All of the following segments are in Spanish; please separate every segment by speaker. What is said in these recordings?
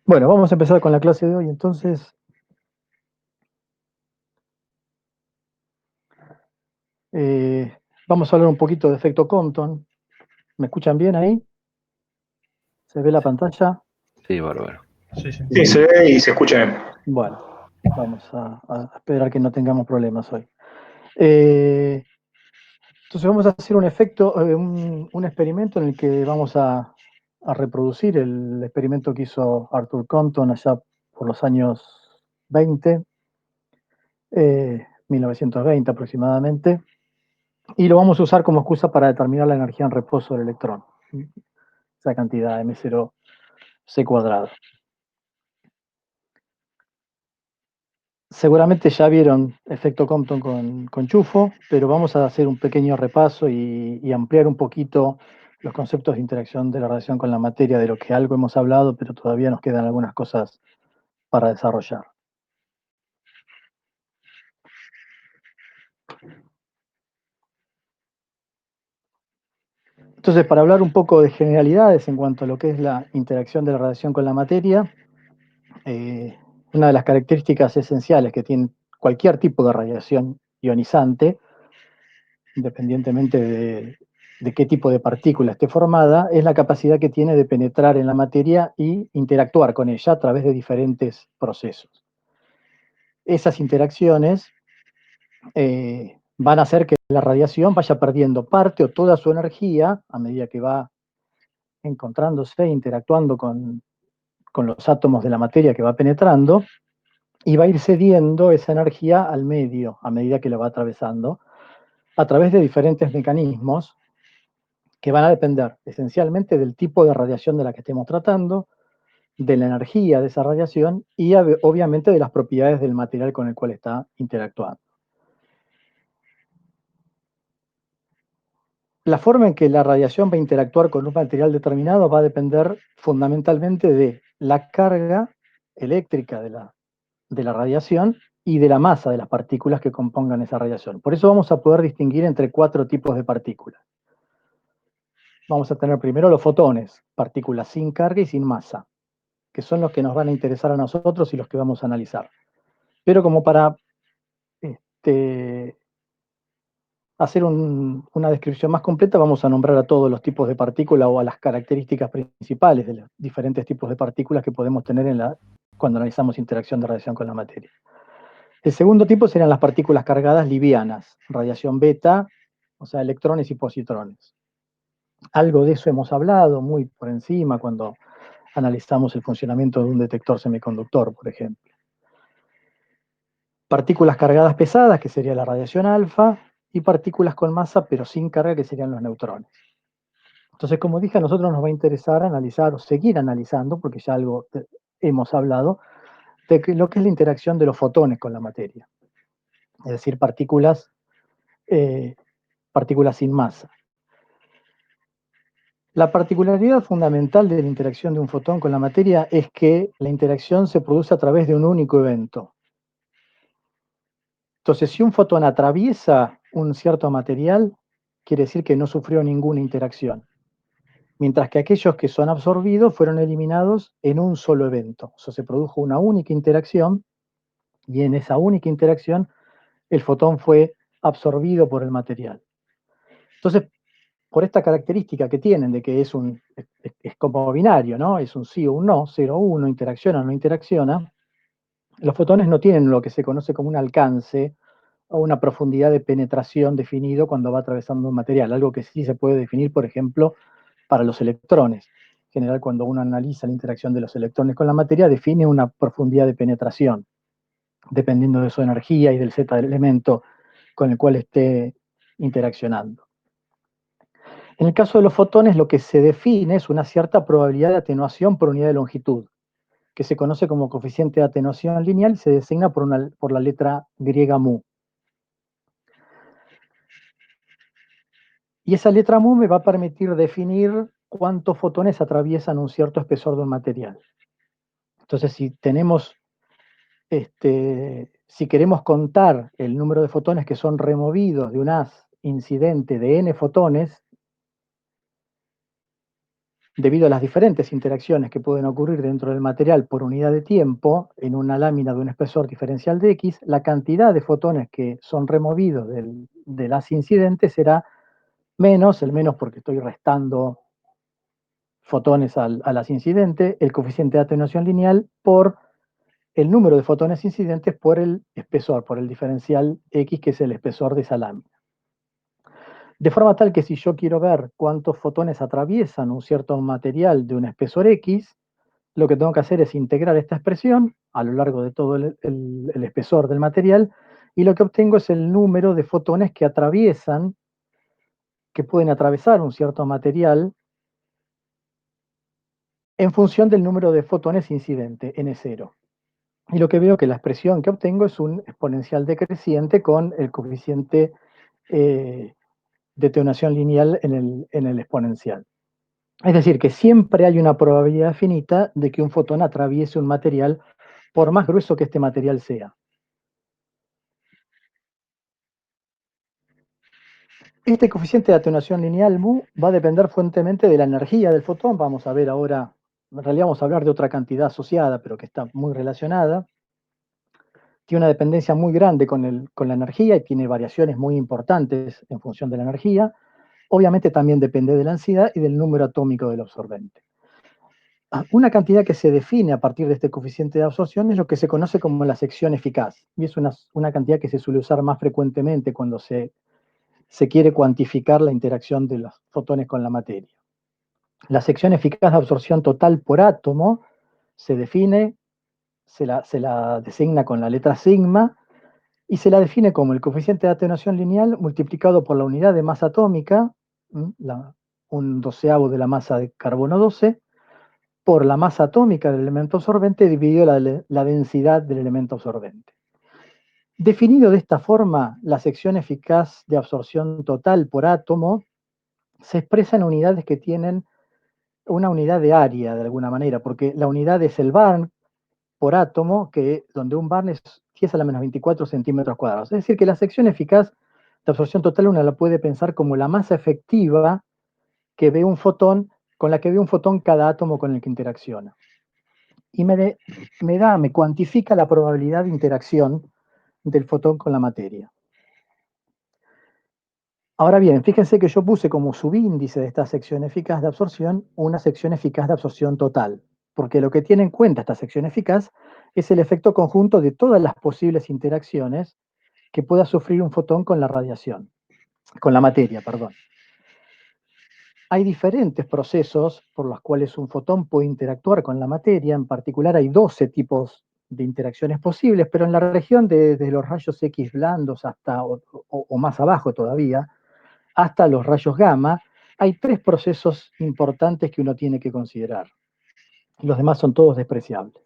Speaker 1: Bueno, vamos a empezar con la clase de hoy, entonces. Vamos a hablar un poquito de efecto Compton. ¿Me escuchan bien ahí? ¿Se ve la pantalla?
Speaker 2: Sí, bárbaro.
Speaker 3: Sí, se ve y se escucha bien.
Speaker 1: Bueno, vamos a esperar que no tengamos problemas hoy. Entonces vamos a hacer un efecto, un experimento en el que vamos a reproducir el experimento que hizo Arthur Compton allá por los años 20, 1920 aproximadamente, y lo vamos a usar como excusa para determinar la energía en reposo del electrón, esa cantidad m0 c cuadrado. Seguramente ya vieron efecto Compton con Chufo, pero vamos a hacer un pequeño repaso y ampliar un poquito los conceptos de interacción de la radiación con la materia, de lo que algo hemos hablado, pero todavía nos quedan algunas cosas para desarrollar. Entonces, para hablar un poco de generalidades en cuanto a lo que es la interacción de la radiación con la materia, una de las características esenciales que tiene cualquier tipo de radiación ionizante, independientemente de qué tipo de partícula esté formada, es la capacidad que tiene de penetrar en la materia y interactuar con ella a través de diferentes procesos. Esas interacciones van a hacer que la radiación vaya perdiendo parte o toda su energía a medida que va encontrándose, interactuando con los átomos de la materia que va penetrando, y va a ir cediendo esa energía al medio a medida que lo va atravesando, a través de diferentes mecanismos que van a depender esencialmente del tipo de radiación de la que estemos tratando, de la energía de esa radiación y obviamente de las propiedades del material con el cual está interactuando. La forma en que la radiación va a interactuar con un material determinado va a depender fundamentalmente de la carga eléctrica de la radiación y de la masa de las partículas que compongan esa radiación. Por eso vamos a poder distinguir entre 4 tipos de partículas. Vamos a tener primero los fotones, partículas sin carga y sin masa, que son los que nos van a interesar a nosotros y los que vamos a analizar. Pero como para hacer una descripción más completa, vamos a nombrar a todos los tipos de partículas o a las características principales de los diferentes tipos de partículas que podemos tener cuando analizamos interacción de radiación con la materia. El segundo tipo serían las partículas cargadas livianas, radiación beta, o sea, electrones y positrones. Algo de eso hemos hablado muy por encima cuando analizamos el funcionamiento de un detector semiconductor, por ejemplo. Partículas cargadas pesadas, que sería la radiación alfa, y partículas con masa pero sin carga, que serían los neutrones. Entonces, como dije, a nosotros nos va a interesar analizar o seguir analizando, porque ya algo hemos hablado, de lo que es la interacción de los fotones con la materia. Es decir, partículas sin masa. La particularidad fundamental de la interacción de un fotón con la materia es que la interacción se produce a través de un único evento. Entonces, si un fotón atraviesa un cierto material, quiere decir que no sufrió ninguna interacción. Mientras que aquellos que son absorbidos fueron eliminados en un solo evento. O sea, se produjo una única interacción y en esa única interacción el fotón fue absorbido por el material. Entonces, por esta característica que tienen de que es como binario, ¿no? Es un sí o un no, 0 o 1, interacciona o no interacciona, los fotones no tienen lo que se conoce como un alcance o una profundidad de penetración definido cuando va atravesando un material, algo que sí se puede definir, por ejemplo, para los electrones. En general, cuando uno analiza la interacción de los electrones con la materia, define una profundidad de penetración, dependiendo de su energía y del zeta del elemento con el cual esté interaccionando. En el caso de los fotones, lo que se define es una cierta probabilidad de atenuación por unidad de longitud, que se conoce como coeficiente de atenuación lineal y se designa por la letra griega mu. Y esa letra mu me va a permitir definir cuántos fotones atraviesan un cierto espesor de un material. Entonces, si tenemos si queremos contar el número de fotones que son removidos de un haz incidente de n fotones, debido a las diferentes interacciones que pueden ocurrir dentro del material por unidad de tiempo en una lámina de un espesor diferencial de X, la cantidad de fotones que son removidos del haz incidente será menos, el menos porque estoy restando fotones al haz incidente, el coeficiente de atenuación lineal por el número de fotones incidentes por el espesor, por el diferencial X, que es el espesor de esa lámina. De forma tal que si yo quiero ver cuántos fotones atraviesan un cierto material de un espesor X, lo que tengo que hacer es integrar esta expresión a lo largo de todo el espesor del material, y lo que obtengo es el número de fotones que atraviesan, que pueden atravesar un cierto material en función del número de fotones incidente, N0. Y lo que veo que la expresión que obtengo es un exponencial decreciente con el coeficiente de atenuación lineal en el exponencial. Es decir, que siempre hay una probabilidad finita de que un fotón atraviese un material, por más grueso que este material sea. Este coeficiente de atenuación lineal mu va a depender fuertemente de la energía del fotón. Vamos a ver ahora, en realidad vamos a hablar de otra cantidad asociada, pero que está muy relacionada. Tiene una dependencia muy grande con la energía y tiene variaciones muy importantes en función de la energía. Obviamente también depende de la densidad y del número atómico del absorbente. Una cantidad que se define a partir de este coeficiente de absorción es lo que se conoce como la sección eficaz. Y es una cantidad que se suele usar más frecuentemente cuando se quiere cuantificar la interacción de los fotones con la materia. La sección eficaz de absorción total por átomo se define, se la designa con la letra sigma, y se la define como el coeficiente de atenuación lineal multiplicado por la unidad de masa atómica, un doceavo de la masa de carbono 12, por la masa atómica del elemento absorbente dividido la densidad del elemento absorbente. Definido de esta forma, la sección eficaz de absorción total por átomo se expresa en unidades que tienen una unidad de área de alguna manera, porque la unidad es el barn por átomo, donde un barn es 10 a la menos 24 centímetros cuadrados. Es decir, que la sección eficaz de absorción total uno la puede pensar como la masa efectiva que ve un fotón, con la que ve un fotón cada átomo con el que interacciona. Y me cuantifica la probabilidad de interacción del fotón con la materia. Ahora bien, fíjense que yo puse como subíndice de esta sección eficaz de absorción una sección eficaz de absorción total, porque lo que tiene en cuenta esta sección eficaz es el efecto conjunto de todas las posibles interacciones que pueda sufrir un fotón con la radiación, con la materia, perdón. Hay diferentes procesos por los cuales un fotón puede interactuar con la materia. En particular hay 12 tipos de interacciones posibles, pero en la región desde los rayos X blandos hasta, o más abajo todavía, hasta los rayos gamma, hay 3 procesos importantes que uno tiene que considerar. Los demás son todos despreciables.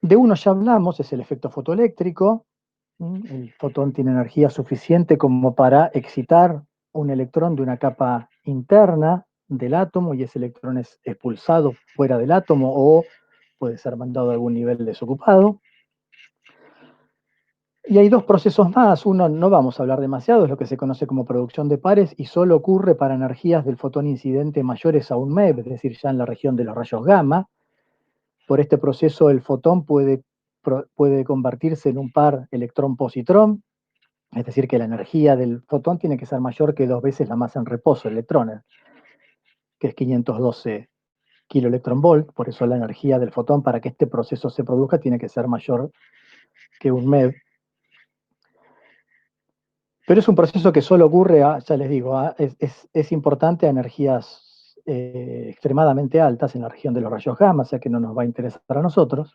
Speaker 1: De uno ya hablamos, es el efecto fotoeléctrico. El fotón tiene energía suficiente como para excitar un electrón de una capa interna del átomo y ese electrón es expulsado fuera del átomo o puede ser mandado a algún nivel desocupado. Y hay 2 procesos más. Uno no vamos a hablar demasiado, es lo que se conoce como producción de pares y solo ocurre para energías del fotón incidente mayores a 1 MeV, es decir, ya en la región de los rayos gamma. Por este proceso el fotón puede convertirse en un par electrón-positrón, es decir, que la energía del fotón tiene que ser mayor que 2 veces la masa en reposo de electrones, que es 512 kiloelectronvolt. Por eso la energía del fotón para que este proceso se produzca tiene que ser mayor que 1 MeV. Pero es un proceso que solo ocurre, ya les digo, es importante a energías extremadamente altas en la región de los rayos gamma, o sea que no nos va a interesar a nosotros.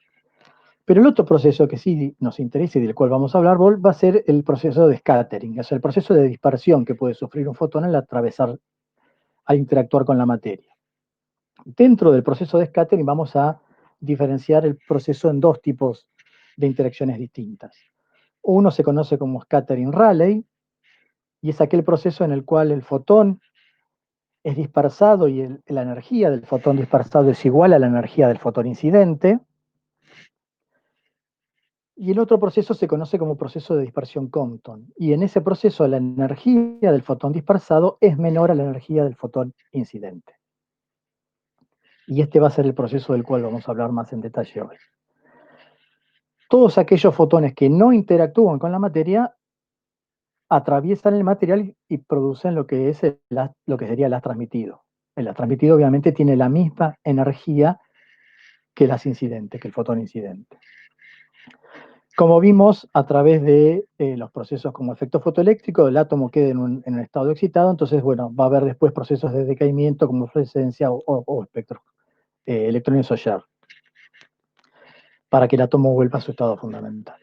Speaker 1: Pero el otro proceso que sí nos interesa y del cual vamos a hablar va a ser el proceso de scattering, o sea, el proceso de dispersión que puede sufrir un fotón al interactuar con la materia. Dentro del proceso de scattering vamos a diferenciar el proceso en 2 tipos de interacciones distintas. Uno se conoce como scattering Rayleigh, y es aquel proceso en el cual el fotón es dispersado y la energía del fotón dispersado es igual a la energía del fotón incidente. Y el otro proceso se conoce como proceso de dispersión Compton. Y en ese proceso la energía del fotón dispersado es menor a la energía del fotón incidente. Y este va a ser el proceso del cual vamos a hablar más en detalle hoy. Todos aquellos fotones que no interactúan con la materia atraviesan el material y producen lo que sería el haz transmitido. El haz transmitido obviamente tiene la misma energía que el haz incidente, que el fotón incidente. Como vimos a través de los procesos como efecto fotoeléctrico, el átomo queda en un estado excitado, entonces, bueno, va a haber después procesos de decaimiento como fluorescencia o espectro electrones Auger, para que el átomo vuelva a su estado fundamental.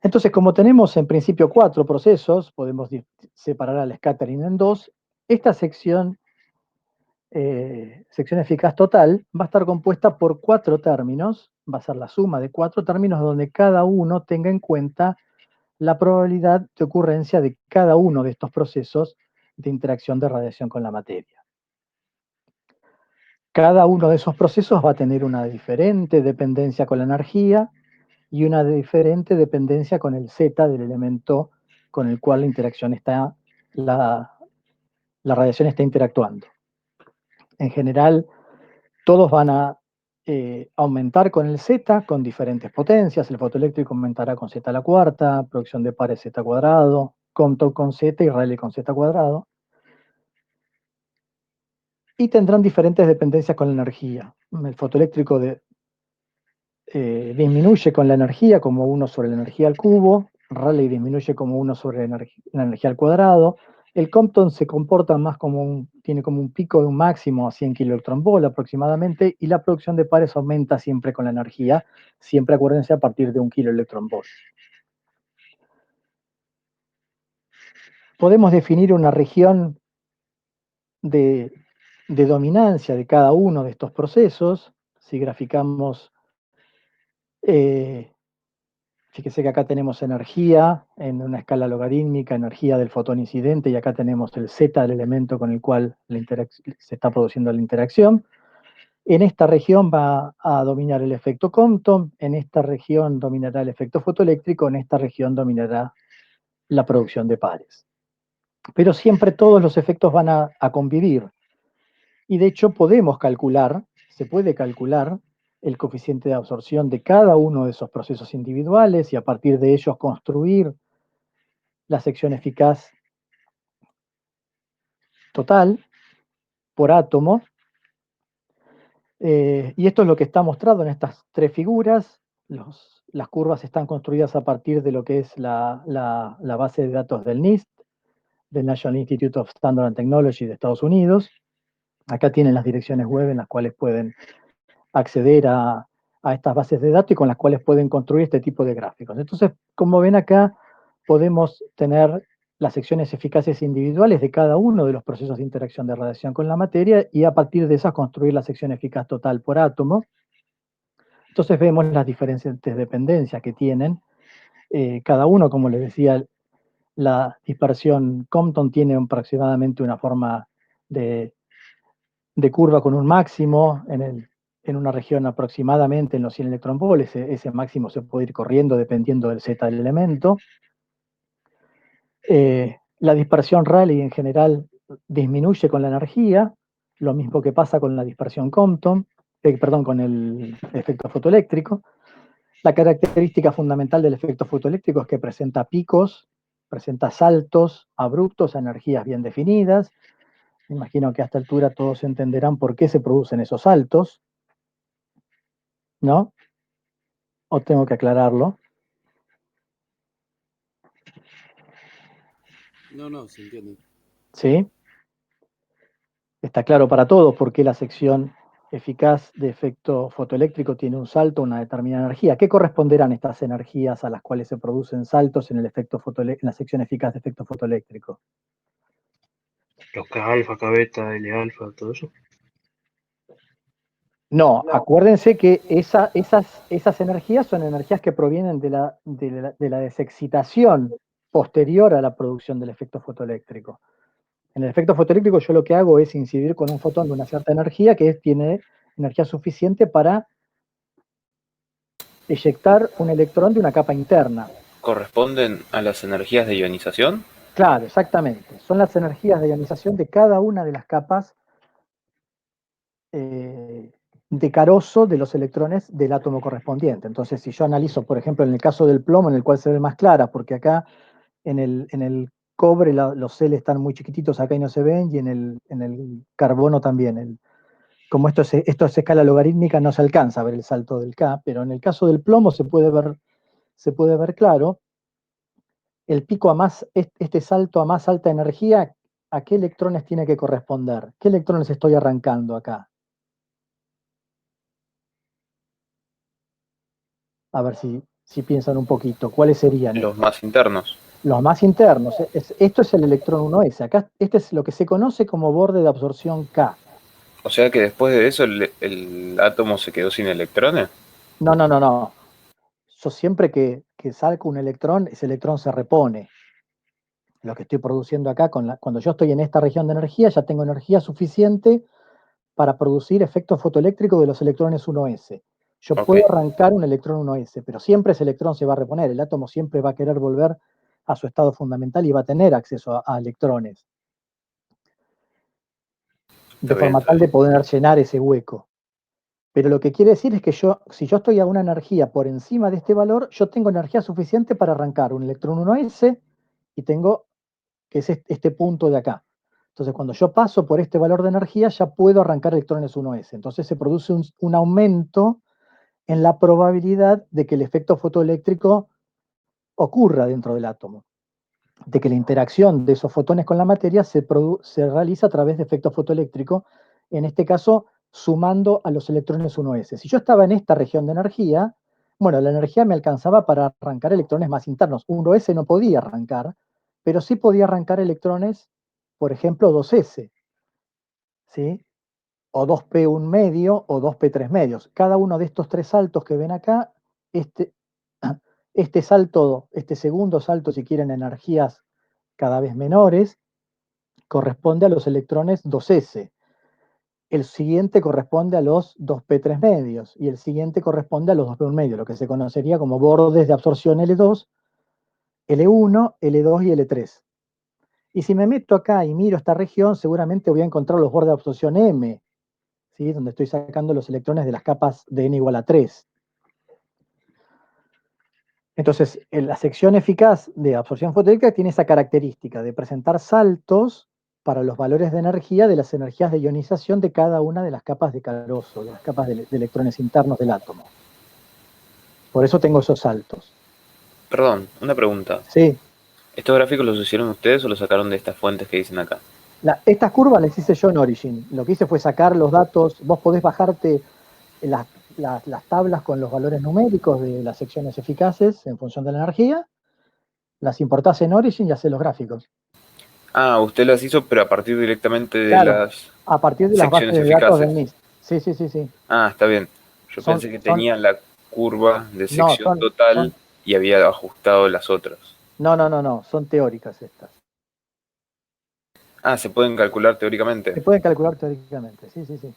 Speaker 1: Entonces, como tenemos en principio 4 procesos, podemos separar al scattering en 2, esta sección eficaz total va a estar compuesta por 4 términos, va a ser la suma de 4 términos donde cada uno tenga en cuenta la probabilidad de ocurrencia de cada uno de estos procesos de interacción de radiación con la materia. Cada uno de esos procesos va a tener una diferente dependencia con la energía y una diferente dependencia con el Z del elemento con el cual la radiación está interactuando. En general, todos van a aumentar con el Z con diferentes potencias. El fotoeléctrico aumentará con Z a la cuarta, producción de pares Z cuadrado, Compton con Z y Rayleigh con Z cuadrado. Y tendrán diferentes dependencias con la energía. El fotoeléctrico disminuye con la energía como 1 sobre la energía al cubo, Rayleigh disminuye como 1 sobre la energía al cuadrado, el Compton se comporta más tiene como un pico de un máximo a 100 kV aproximadamente, y la producción de pares aumenta siempre con la energía, siempre acuérdense a partir de 1 kV. Podemos definir una región de dominancia de cada uno de estos procesos. Si graficamos, fíjese que acá tenemos energía en una escala logarítmica, energía del fotón incidente, y acá tenemos el Z del elemento con el cual se está produciendo la interacción. En esta región va a dominar el efecto Compton, en esta región dominará el efecto fotoeléctrico, en esta región dominará la producción de pares. Pero siempre todos los efectos van a convivir. Y de hecho se puede calcular el coeficiente de absorción de cada uno de esos procesos individuales y a partir de ellos construir la sección eficaz total por átomo. Y esto es lo que está mostrado en estas 3 figuras. Las curvas están construidas a partir de lo que es la base de datos del NIST, del National Institute of Standard and Technology de Estados Unidos. Acá tienen las direcciones web en las cuales pueden acceder a estas bases de datos y con las cuales pueden construir este tipo de gráficos. Entonces, como ven acá, podemos tener las secciones eficaces individuales de cada uno de los procesos de interacción de radiación con la materia y a partir de esas construir la sección eficaz total por átomo. Entonces vemos las diferentes dependencias que tienen. Cada uno, como les decía, la dispersión Compton tiene aproximadamente una forma de curva con un máximo en una región aproximadamente en los 100 electronvolts. Ese máximo se puede ir corriendo dependiendo del Z del elemento. La dispersión Rayleigh en general disminuye con la energía, lo mismo que pasa con la dispersión Compton, con el efecto fotoeléctrico. La característica fundamental del efecto fotoeléctrico es que presenta picos, presenta saltos abruptos a energías bien definidas. Me imagino que a esta altura todos entenderán por qué se producen esos saltos, ¿no? ¿O tengo que aclararlo?
Speaker 2: No, se entiende.
Speaker 1: ¿Sí? Está claro para todos por qué la sección eficaz de efecto fotoeléctrico tiene un salto a una determinada energía. ¿Qué corresponderán estas energías a las cuales se producen saltos en la sección eficaz de efecto fotoeléctrico?
Speaker 3: Los K alfa, K beta, L alfa, todo eso.
Speaker 1: No, acuérdense que esas energías son energías que provienen de la desexcitación posterior a la producción del efecto fotoeléctrico. En el efecto fotoeléctrico yo lo que hago es incidir con un fotón de una cierta energía que tiene energía suficiente para eyectar un electrón de una capa interna.
Speaker 2: ¿Corresponden a las energías de ionización?
Speaker 1: Claro, exactamente. Son las energías de ionización de cada una de las capas de carozo de los electrones del átomo correspondiente. Entonces, si yo analizo, por ejemplo, en el caso del plomo, en el cual se ve más clara, porque acá en el cobre los celes están muy chiquititos, acá y no se ven, y en el carbono también. Como esto es escala logarítmica, no se alcanza a ver el salto del K, pero en el caso del plomo se puede ver claro. El pico este salto a más alta energía, ¿a qué electrones tiene que corresponder? ¿Qué electrones estoy arrancando acá? A ver si piensan un poquito. ¿Cuáles serían
Speaker 2: Los
Speaker 1: estos?
Speaker 2: más internos.
Speaker 1: Los más internos. Esto es el electrón 1s. Acá, este es lo que se conoce como borde de absorción K.
Speaker 2: O sea que después de eso el átomo se quedó sin electrones.
Speaker 1: No, no, no, no. Yo siempre que saco un electrón, ese electrón se repone. Lo que estoy produciendo acá, cuando yo estoy en esta región de energía, ya tengo energía suficiente para producir efecto fotoeléctrico de los electrones 1s. Yo
Speaker 2: Ok,
Speaker 1: puedo arrancar un electrón 1s, pero siempre ese electrón se va a reponer. El átomo siempre va a querer volver a su estado fundamental y va a tener acceso a electrones,
Speaker 2: está
Speaker 1: de
Speaker 2: bien,
Speaker 1: forma
Speaker 2: está
Speaker 1: tal de
Speaker 2: bien.
Speaker 1: poder llenar ese hueco. Pero lo que quiere decir es que si yo estoy a una energía por encima de este valor, yo tengo energía suficiente para arrancar un electrón 1s y tengo, que es este punto de acá. Entonces, cuando yo paso por este valor de energía, ya puedo arrancar electrones 1s. Entonces se produce un aumento en la probabilidad de que el efecto fotoeléctrico ocurra dentro del átomo, de que la interacción de esos fotones con la materia se realiza a través de efecto fotoeléctrico, en este caso sumando a los electrones 1s. Si yo estaba en esta región de energía, bueno, la energía me alcanzaba para arrancar electrones más internos. 1s no podía arrancar, pero sí podía arrancar electrones, por ejemplo, 2s, ¿sí? O 2p1 medio o 2p3 medios. Cada uno de estos tres saltos que ven acá, este, este salto, este segundo salto, si quieren, energías cada vez menores, corresponde a los electrones 2s. El siguiente corresponde a los 2p3 medios y el siguiente corresponde a los 2p1 medios, lo que se conocería como bordes de absorción L2, L1, L2 y L3. Y si me meto acá y miro esta región, seguramente voy a encontrar los bordes de absorción M, ¿sí? Donde estoy sacando los electrones de las capas de n igual a 3. Entonces, la sección eficaz de absorción fotoeléctrica tiene esa característica de presentar saltos para los valores de energía de las energías de ionización de cada una de las capas de carozo, de las capas de electrones internos del átomo. Por eso tengo esos saltos.
Speaker 2: Perdón, una pregunta.
Speaker 1: Sí,
Speaker 2: ¿Estos gráficos los hicieron ustedes o los sacaron de estas fuentes que dicen acá?
Speaker 1: estas curvas las hice yo en Origin. Lo que hice fue sacar los datos. Vos podés bajarte las tablas con los valores numéricos de las secciones eficaces en función de la energía, las importás en Origin y hacés los gráficos.
Speaker 2: Ah, usted las hizo, pero a partir directamente de
Speaker 1: Claro,
Speaker 2: las
Speaker 1: a partir de las bases
Speaker 2: secciones
Speaker 1: de datos del
Speaker 2: eficaces.
Speaker 1: NIST. Sí, sí, sí, sí.
Speaker 2: Ah, está bien. Yo
Speaker 1: Son,
Speaker 2: pensé que
Speaker 1: son,
Speaker 2: tenía la curva de
Speaker 1: no,
Speaker 2: sección total y había ajustado las otras.
Speaker 1: no, no, no, no, son teóricas estas.
Speaker 2: Ah, se pueden calcular teóricamente.
Speaker 1: Se pueden calcular teóricamente, sí, sí, sí.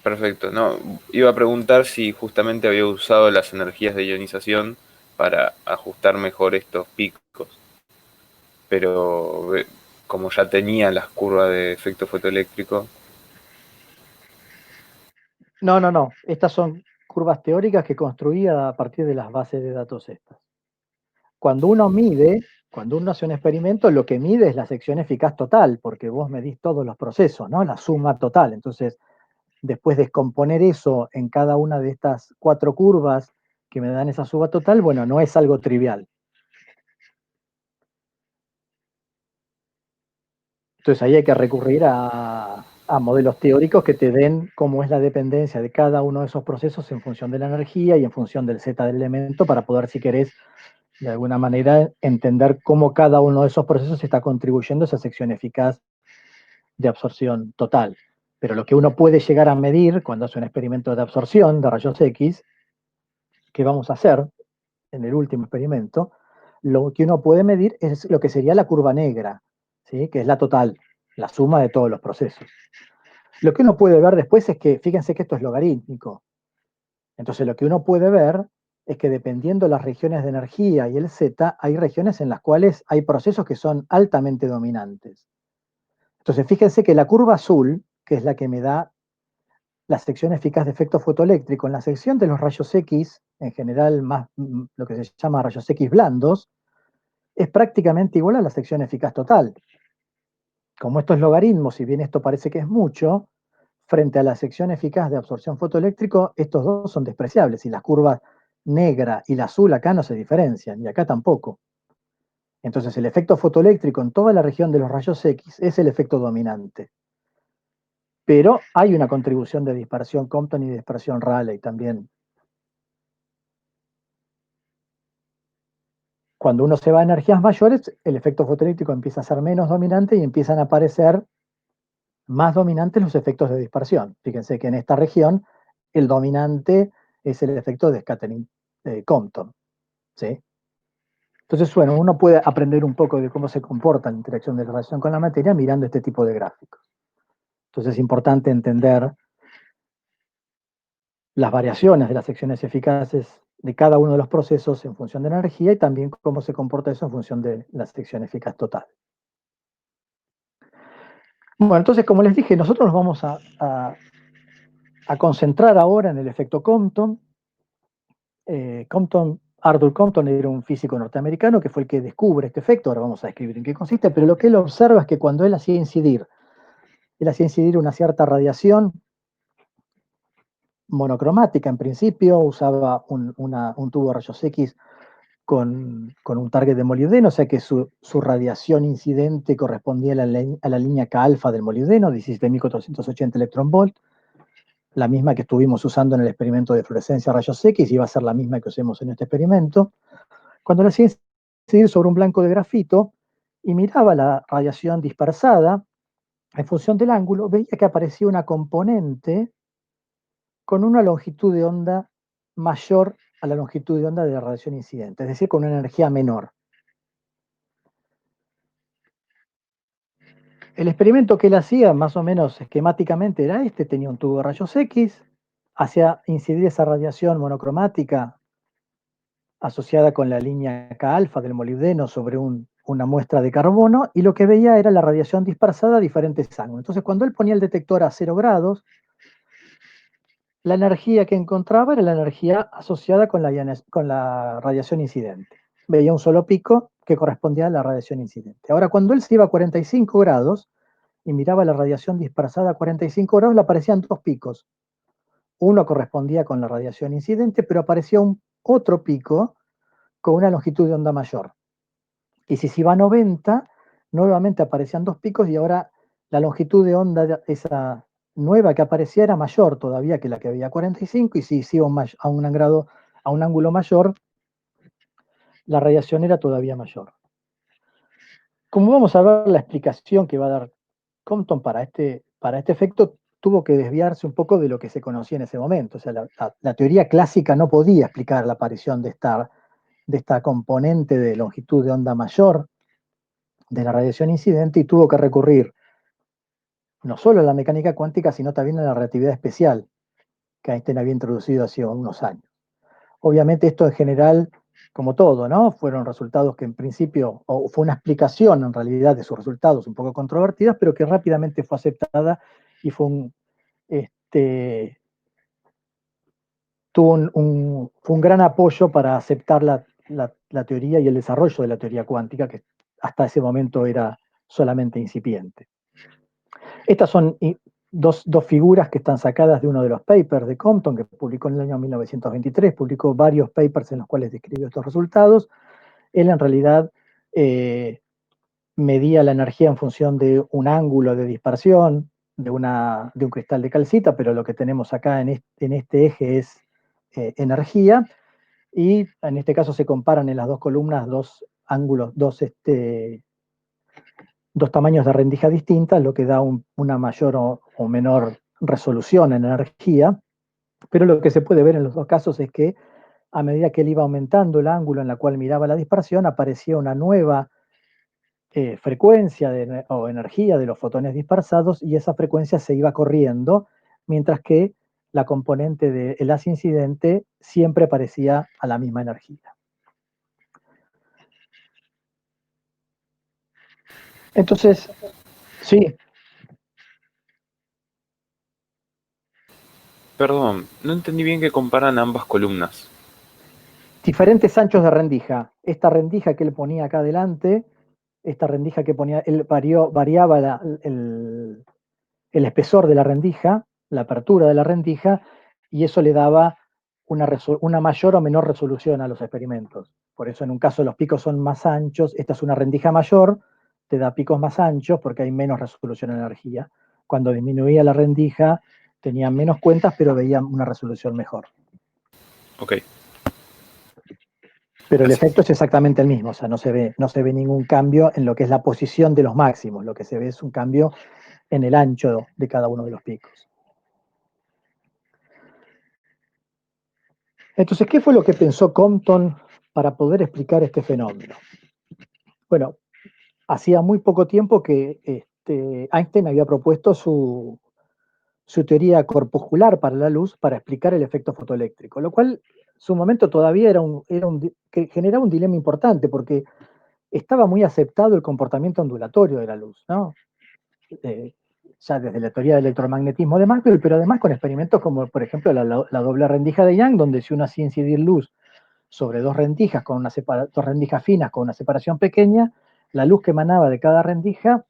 Speaker 2: Perfecto. No, iba a preguntar si justamente había usado las energías de ionización para ajustar mejor estos picos. Pero como ya tenía las curvas de efecto fotoeléctrico.
Speaker 1: No, no, no. Estas son curvas teóricas que construía a partir de las bases de datos estas. Cuando uno mide, cuando uno hace un experimento, lo que mide es la sección eficaz total, porque vos medís todos los procesos, ¿no? La suma total. Entonces, después descomponer eso en cada una de estas cuatro curvas que me dan esa suba total, bueno, no es algo trivial. Entonces ahí hay que recurrir a modelos teóricos que te den cómo es la dependencia de cada uno de esos procesos en función de la energía y en función del Z del elemento para poder, si querés, de alguna manera entender cómo cada uno de esos procesos está contribuyendo a esa sección eficaz de absorción total. Pero lo que uno puede llegar a medir cuando hace un experimento de absorción de rayos X, que vamos a hacer en el último experimento, lo que uno puede medir es lo que sería la curva negra, ¿sí? Que es la total, la suma de todos los procesos. Lo que uno puede ver después es que, fíjense que esto es logarítmico. Entonces lo que uno puede ver es que dependiendo las regiones de energía y el Z, hay regiones en las cuales hay procesos que son altamente dominantes. Entonces fíjense que la curva azul, que es la que me da la sección eficaz de efecto fotoeléctrico, en la sección de los rayos X, en general más lo que se llama rayos X blandos, es prácticamente igual a la sección eficaz total. Como estos logaritmos, si bien esto parece que es mucho, frente a la sección eficaz de absorción fotoeléctrico, estos dos son despreciables y las curvas negra y la azul acá no se diferencian y acá tampoco. Entonces el efecto fotoeléctrico en toda la región de los rayos X es el efecto dominante. Pero hay una contribución de dispersión Compton y de dispersión Rayleigh también. Cuando uno se va a energías mayores, el efecto fotoeléctrico empieza a ser menos dominante y empiezan a aparecer más dominantes los efectos de dispersión. Fíjense que en esta región el dominante es el efecto de scattering Compton. ¿Sí? Entonces, bueno, uno puede aprender un poco de cómo se comporta la interacción de la radiación con la materia mirando este tipo de gráficos. Entonces es importante entender las variaciones de las secciones eficaces de cada uno de los procesos en función de la energía y también cómo se comporta eso en función de la sección eficaz total. Bueno, entonces, como les dije, nosotros nos vamos a concentrar ahora en el efecto Compton. Arthur Compton era un físico norteamericano que fue el que descubre este efecto. Ahora vamos a describir en qué consiste, pero lo que él observa es que cuando él hacía incidir una cierta radiación monocromática en principio, usaba un tubo de rayos X con un target de molibdeno, o sea que su radiación incidente correspondía a la línea K-alfa del molibdeno, 17.480 electronvolt, la misma que estuvimos usando en el experimento de fluorescencia rayos X, y va a ser la misma que usemos en este experimento. Cuando lo hacía incidir sobre un blanco de grafito y miraba la radiación dispersada, en función del ángulo, veía que aparecía una componente con una longitud de onda mayor a la longitud de onda de la radiación incidente, es decir, con una energía menor. El experimento que él hacía, más o menos esquemáticamente, era este: tenía un tubo de rayos X, hacía incidir esa radiación monocromática asociada con la línea K-alfa del molibdeno sobre una muestra de carbono, y lo que veía era la radiación dispersada a diferentes ángulos. Entonces, cuando él ponía el detector a 0 grados, la energía que encontraba era la energía asociada con la radiación incidente. Veía un solo pico que correspondía a la radiación incidente. Ahora, cuando él se iba a 45 grados y miraba la radiación dispersada a 45 grados, le aparecían dos picos. Uno correspondía con la radiación incidente, pero aparecía otro pico con una longitud de onda mayor. Y si se iba a 90, nuevamente aparecían dos picos, y ahora la longitud de onda, esa nueva que aparecía, era mayor todavía que la que había a 45, y si se iba a un ángulo mayor, la radiación era todavía mayor. Como vamos a ver, la explicación que va a dar Compton para este efecto tuvo que desviarse un poco de lo que se conocía en ese momento. O sea, la teoría clásica no podía explicar la aparición de esta componente de longitud de onda mayor de la radiación incidente, y tuvo que recurrir no solo a la mecánica cuántica, sino también a la relatividad especial, que Einstein había introducido hace unos años. Obviamente esto en general, como todo, ¿no?, fueron resultados que en principio, o fue una explicación en realidad de sus resultados un poco controvertidas, pero que rápidamente fue aceptada y fue tuvo un gran apoyo para aceptar la teoría y el desarrollo de la teoría cuántica, que hasta ese momento era solamente incipiente. Estas son dos figuras que están sacadas de uno de los papers de Compton, que publicó en el año 1923, publicó varios papers en los cuales describió estos resultados. Él en realidad medía la energía en función de un ángulo de dispersión de un cristal de calcita, pero lo que tenemos acá en este eje es energía, y en este caso se comparan en las dos columnas dos ángulos, dos tamaños de rendija distintas, lo que da una mayor o menor resolución en energía, pero lo que se puede ver en los dos casos es que a medida que él iba aumentando el ángulo en la cual miraba la dispersión, aparecía una nueva frecuencia o energía de los fotones dispersados, y esa frecuencia se iba corriendo, mientras que la componente del haz incidente siempre parecía a la misma energía. Entonces, sí.
Speaker 2: Perdón, no entendí bien que comparan ambas columnas.
Speaker 1: Diferentes anchos de rendija. Esta rendija que él ponía acá adelante, esta rendija que ponía, él variaba el espesor de la rendija, la apertura de la rendija, y eso le daba una mayor o menor resolución a los experimentos. Por eso en un caso los picos son más anchos, esta es una rendija mayor, te da picos más anchos porque hay menos resolución en energía. Cuando disminuía la rendija tenía menos cuentas, pero veía una resolución mejor.
Speaker 2: Ok.
Speaker 1: Pero el
Speaker 2: Gracias.
Speaker 1: efecto es exactamente el mismo, o sea, no se ve ningún cambio en lo que es la posición de los máximos, lo que se ve es un cambio en el ancho de cada uno de los picos. Entonces, ¿qué fue lo que pensó Compton para poder explicar este fenómeno? Bueno, hacía muy poco tiempo que Einstein había propuesto su teoría corpuscular para la luz para explicar el efecto fotoeléctrico, lo cual en su momento todavía que generaba un dilema importante porque estaba muy aceptado el comportamiento ondulatorio de la luz, ¿no? Ya desde la teoría del electromagnetismo de Maxwell, pero además con experimentos como, por ejemplo, la doble rendija de Young, donde si uno hacía incidir luz sobre dos rendijas, dos rendijas finas con una separación pequeña, la luz que emanaba de cada rendija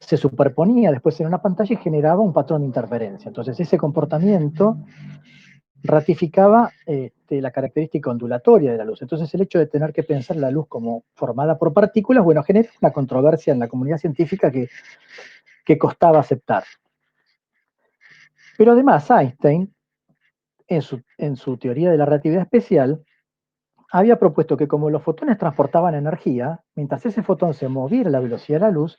Speaker 1: se superponía después en una pantalla y generaba un patrón de interferencia. Entonces ese comportamiento ratificaba la característica ondulatoria de la luz. Entonces el hecho de tener que pensar la luz como formada por partículas, bueno, genera una controversia en la comunidad científica que costaba aceptar. Pero además Einstein, en su teoría de la relatividad especial, había propuesto que como los fotones transportaban energía, mientras ese fotón se moviera a la velocidad de la luz,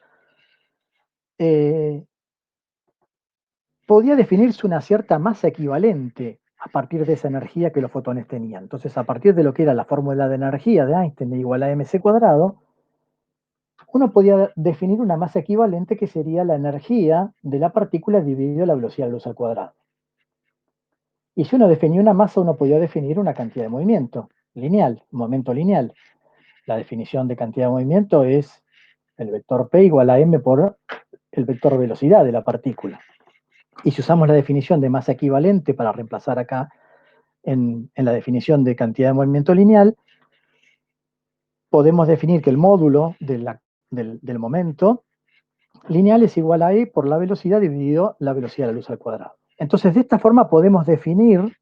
Speaker 1: podía definirse una cierta masa equivalente a partir de esa energía que los fotones tenían. Entonces, a partir de lo que era la fórmula de energía de Einstein igual a mc cuadrado, uno podía definir una masa equivalente que sería la energía de la partícula dividido la velocidad de la luz al cuadrado. Y si uno definía una masa, uno podía definir una cantidad de movimiento lineal, momento lineal. La definición de cantidad de movimiento es el vector p igual a m por el vector velocidad de la partícula. Y si usamos la definición de masa equivalente para reemplazar acá en la definición de cantidad de movimiento lineal, podemos definir que el módulo del momento lineal es igual a E por la velocidad dividido la velocidad de la luz al cuadrado. Entonces, de esta forma podemos definir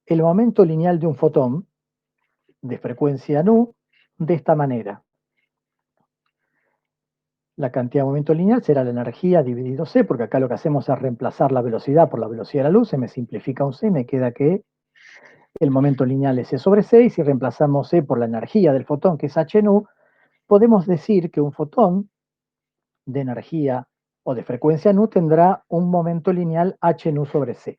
Speaker 1: el momento lineal de un fotón de frecuencia nu de esta manera. La cantidad de movimiento lineal será la energía dividido C, porque acá lo que hacemos es reemplazar la velocidad por la velocidad de la luz, se me simplifica un C, me queda que el momento lineal es C sobre C, y si reemplazamos C por la energía del fotón, que es H nu, podemos decir que un fotón de energía o de frecuencia nu tendrá un momento lineal H nu sobre C.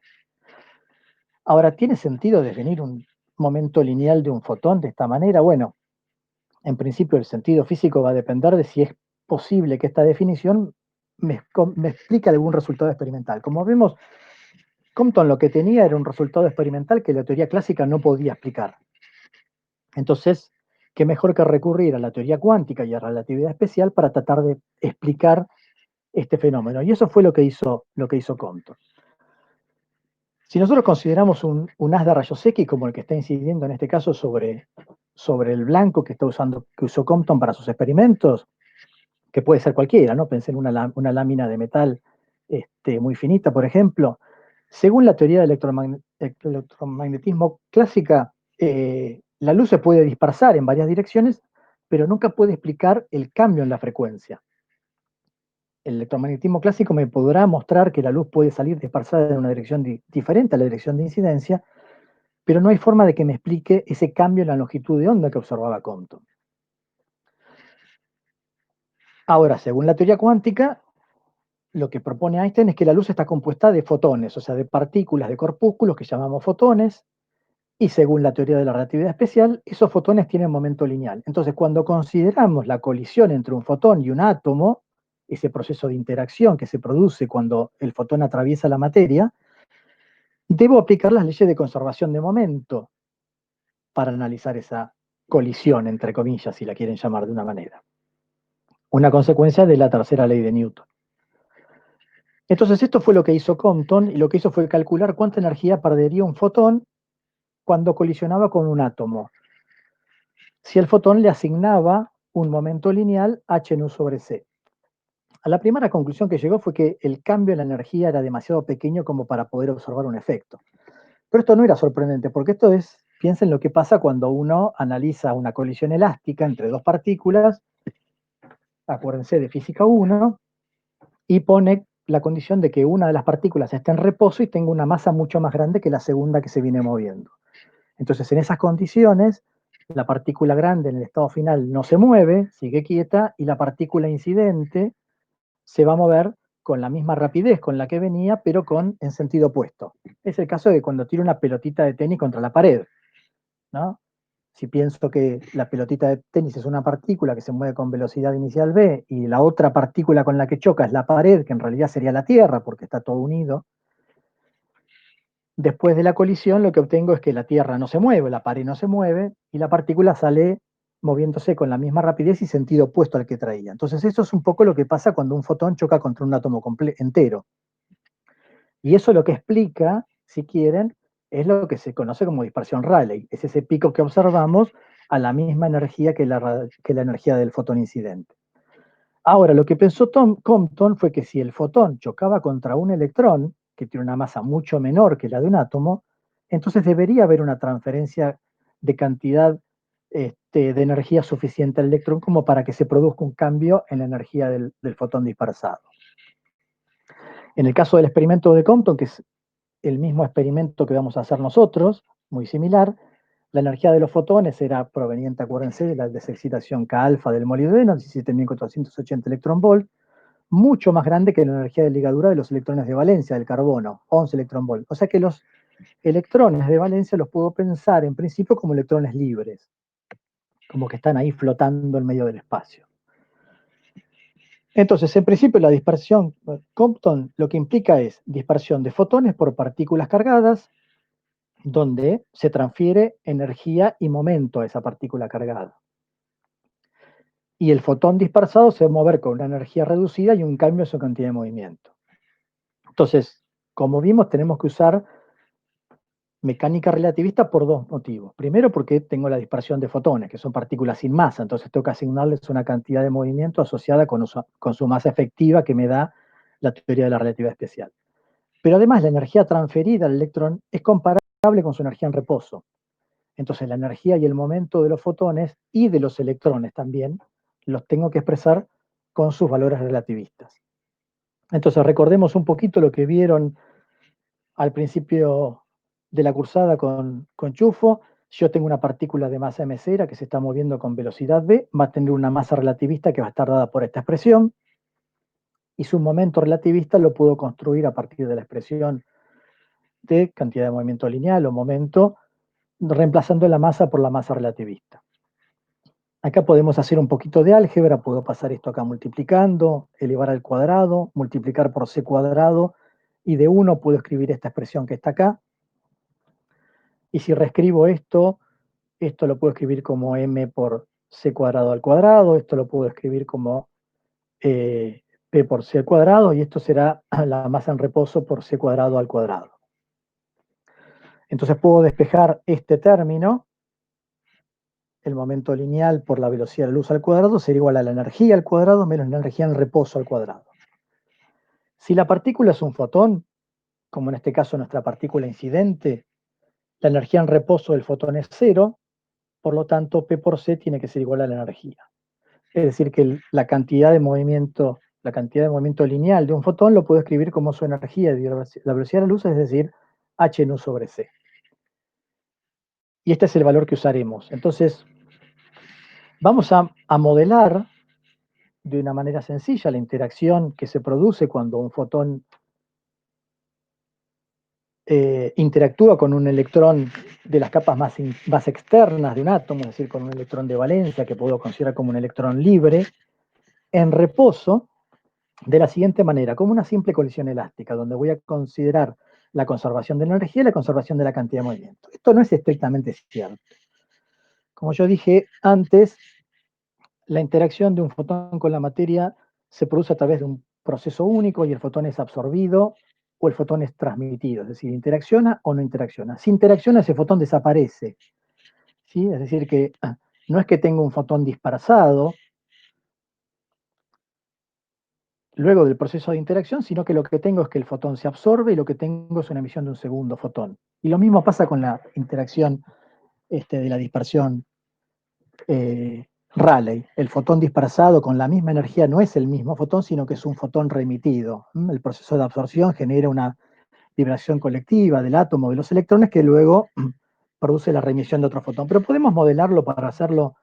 Speaker 1: Ahora, ¿tiene sentido definir un momento lineal de un fotón de esta manera? Bueno, en principio el sentido físico va a depender de si es posible que esta definición me explique algún resultado experimental. Como vemos, Compton lo que tenía era un resultado experimental que la teoría clásica no podía explicar. Entonces, qué mejor que recurrir a la teoría cuántica y a la relatividad especial para tratar de explicar este fenómeno. Y eso fue lo que hizo Compton. Si nosotros consideramos un haz de rayos X como el que está incidiendo en este caso sobre el blanco que usó Compton para sus experimentos, que puede ser cualquiera, ¿no? Pensé en una lámina de metal muy finita, por ejemplo. Según la teoría del electromagnetismo clásica, la luz se puede dispersar en varias direcciones, pero nunca puede explicar el cambio en la frecuencia. El electromagnetismo clásico me podrá mostrar que la luz puede salir dispersada en una dirección diferente a la dirección de incidencia, pero no hay forma de que me explique ese cambio en la longitud de onda que observaba Compton. Ahora, según la teoría cuántica, lo que propone Einstein es que la luz está compuesta de fotones, o sea, de partículas, de corpúsculos que llamamos fotones, y según la teoría de la relatividad especial, esos fotones tienen momento lineal. Entonces, cuando consideramos la colisión entre un fotón y un átomo, ese proceso de interacción que se produce cuando el fotón atraviesa la materia, debo aplicar las leyes de conservación de momento para analizar esa colisión, entre comillas, si la quieren llamar de una manera. Una consecuencia de la tercera ley de Newton. Entonces esto fue lo que hizo Compton, y lo que hizo fue calcular cuánta energía perdería un fotón cuando colisionaba con un átomo, si el fotón le asignaba un momento lineal h nu sobre c. A la primera conclusión que llegó fue que el cambio en la energía era demasiado pequeño como para poder observar un efecto. Pero esto no era sorprendente, porque esto es, piensen lo que pasa cuando uno analiza una colisión elástica entre dos partículas, acuérdense de física 1, y pone la condición de que una de las partículas esté en reposo y tenga una masa mucho más grande que la segunda que se viene moviendo. Entonces, en esas condiciones, la partícula grande en el estado final no se mueve, sigue quieta, y la partícula incidente se va a mover con la misma rapidez con la que venía, pero en sentido opuesto. Es el caso de cuando tiro una pelotita de tenis contra la pared, ¿no? Si pienso que la pelotita de tenis es una partícula que se mueve con velocidad inicial v, y la otra partícula con la que choca es la pared, que en realidad sería la Tierra, porque está todo unido, después de la colisión lo que obtengo es que la Tierra no se mueve, la pared no se mueve, y la partícula sale moviéndose con la misma rapidez y sentido opuesto al que traía. Entonces eso es un poco lo que pasa cuando un fotón choca contra un átomo entero. Y eso lo que explica, si quieren, es lo que se conoce como dispersión Rayleigh. Es ese pico que observamos a la misma energía que la energía del fotón incidente. Ahora, lo que pensó Compton fue que si el fotón chocaba contra un electrón, que tiene una masa mucho menor que la de un átomo, entonces debería haber una transferencia de cantidad de energía suficiente al electrón como para que se produzca un cambio en la energía del fotón dispersado. En el caso del experimento de Compton, que es el mismo experimento que vamos a hacer nosotros, muy similar, la energía de los fotones era proveniente, acuérdense, de la desexcitación K alfa del molibdeno, 17.480 electronvolt, mucho más grande que la energía de ligadura de los electrones de valencia del carbono, 11 electronvolt. O sea que los electrones de valencia los puedo pensar en principio como electrones libres, como que están ahí flotando en medio del espacio. Entonces, en principio, la dispersión Compton lo que implica es dispersión de fotones por partículas cargadas, donde se transfiere energía y momento a esa partícula cargada. Y el fotón dispersado se va a mover con una energía reducida y un cambio en su cantidad de movimiento. Entonces, como vimos, tenemos que usar mecánica relativista por dos motivos. Primero, porque tengo la dispersión de fotones, que son partículas sin masa, entonces tengo que asignarles una cantidad de movimiento asociada con su masa efectiva que me da la teoría de la relatividad especial. Pero además, la energía transferida al electrón es comparable con su energía en reposo. Entonces, la energía y el momento de los fotones y de los electrones también los tengo que expresar con sus valores relativistas. Entonces, recordemos un poquito lo que vieron al principio de la cursada con Chufo. Yo tengo una partícula de masa m0 que se está moviendo con velocidad v, va a tener una masa relativista que va a estar dada por esta expresión, y su momento relativista lo puedo construir a partir de la expresión de cantidad de movimiento lineal o momento, reemplazando la masa por la masa relativista. Acá podemos hacer un poquito de álgebra, puedo pasar esto acá multiplicando, elevar al cuadrado, multiplicar por c cuadrado, y de 1 puedo escribir esta expresión que está acá. Y si reescribo esto lo puedo escribir como m por c cuadrado al cuadrado, esto lo puedo escribir como p por c al cuadrado, y esto será la masa en reposo por c cuadrado al cuadrado. Entonces puedo despejar este término. El momento lineal por la velocidad de la luz al cuadrado sería igual a la energía al cuadrado menos la energía en reposo al cuadrado. Si la partícula es un fotón, como en este caso nuestra partícula incidente, la energía en reposo del fotón es 0, por lo tanto P por C tiene que ser igual a la energía. Es decir, que la cantidad de movimiento lineal de un fotón lo puedo escribir como su energía de la velocidad de la luz, es decir, h nu sobre c. Y este es el valor que usaremos. Entonces, vamos a modelar de una manera sencilla la interacción que se produce cuando un fotón interactúa con un electrón de las capas más externas de un átomo, es decir, con un electrón de valencia que puedo considerar como un electrón libre, en reposo, de la siguiente manera, como una simple colisión elástica, donde voy a considerar la conservación de la energía y la conservación de la cantidad de movimiento. Esto no es estrictamente cierto. Como yo dije antes, la interacción de un fotón con la materia se produce a través de un proceso único y el fotón es absorbido o el fotón es transmitido, es decir, interacciona o no interacciona. Si interacciona, ese fotón desaparece, ¿sí? Es decir, que no es que tenga un fotón dispersado luego del proceso de interacción, sino que lo que tengo es que el fotón se absorbe y lo que tengo es una emisión de un segundo fotón. Y lo mismo pasa con la interacción de la dispersión Rayleigh. El fotón dispersado con la misma energía no es el mismo fotón, sino que es un fotón remitido. El proceso de absorción genera una vibración colectiva del átomo de los electrones que luego produce la remisión de otro fotón. Pero podemos modelarlo para hacerlo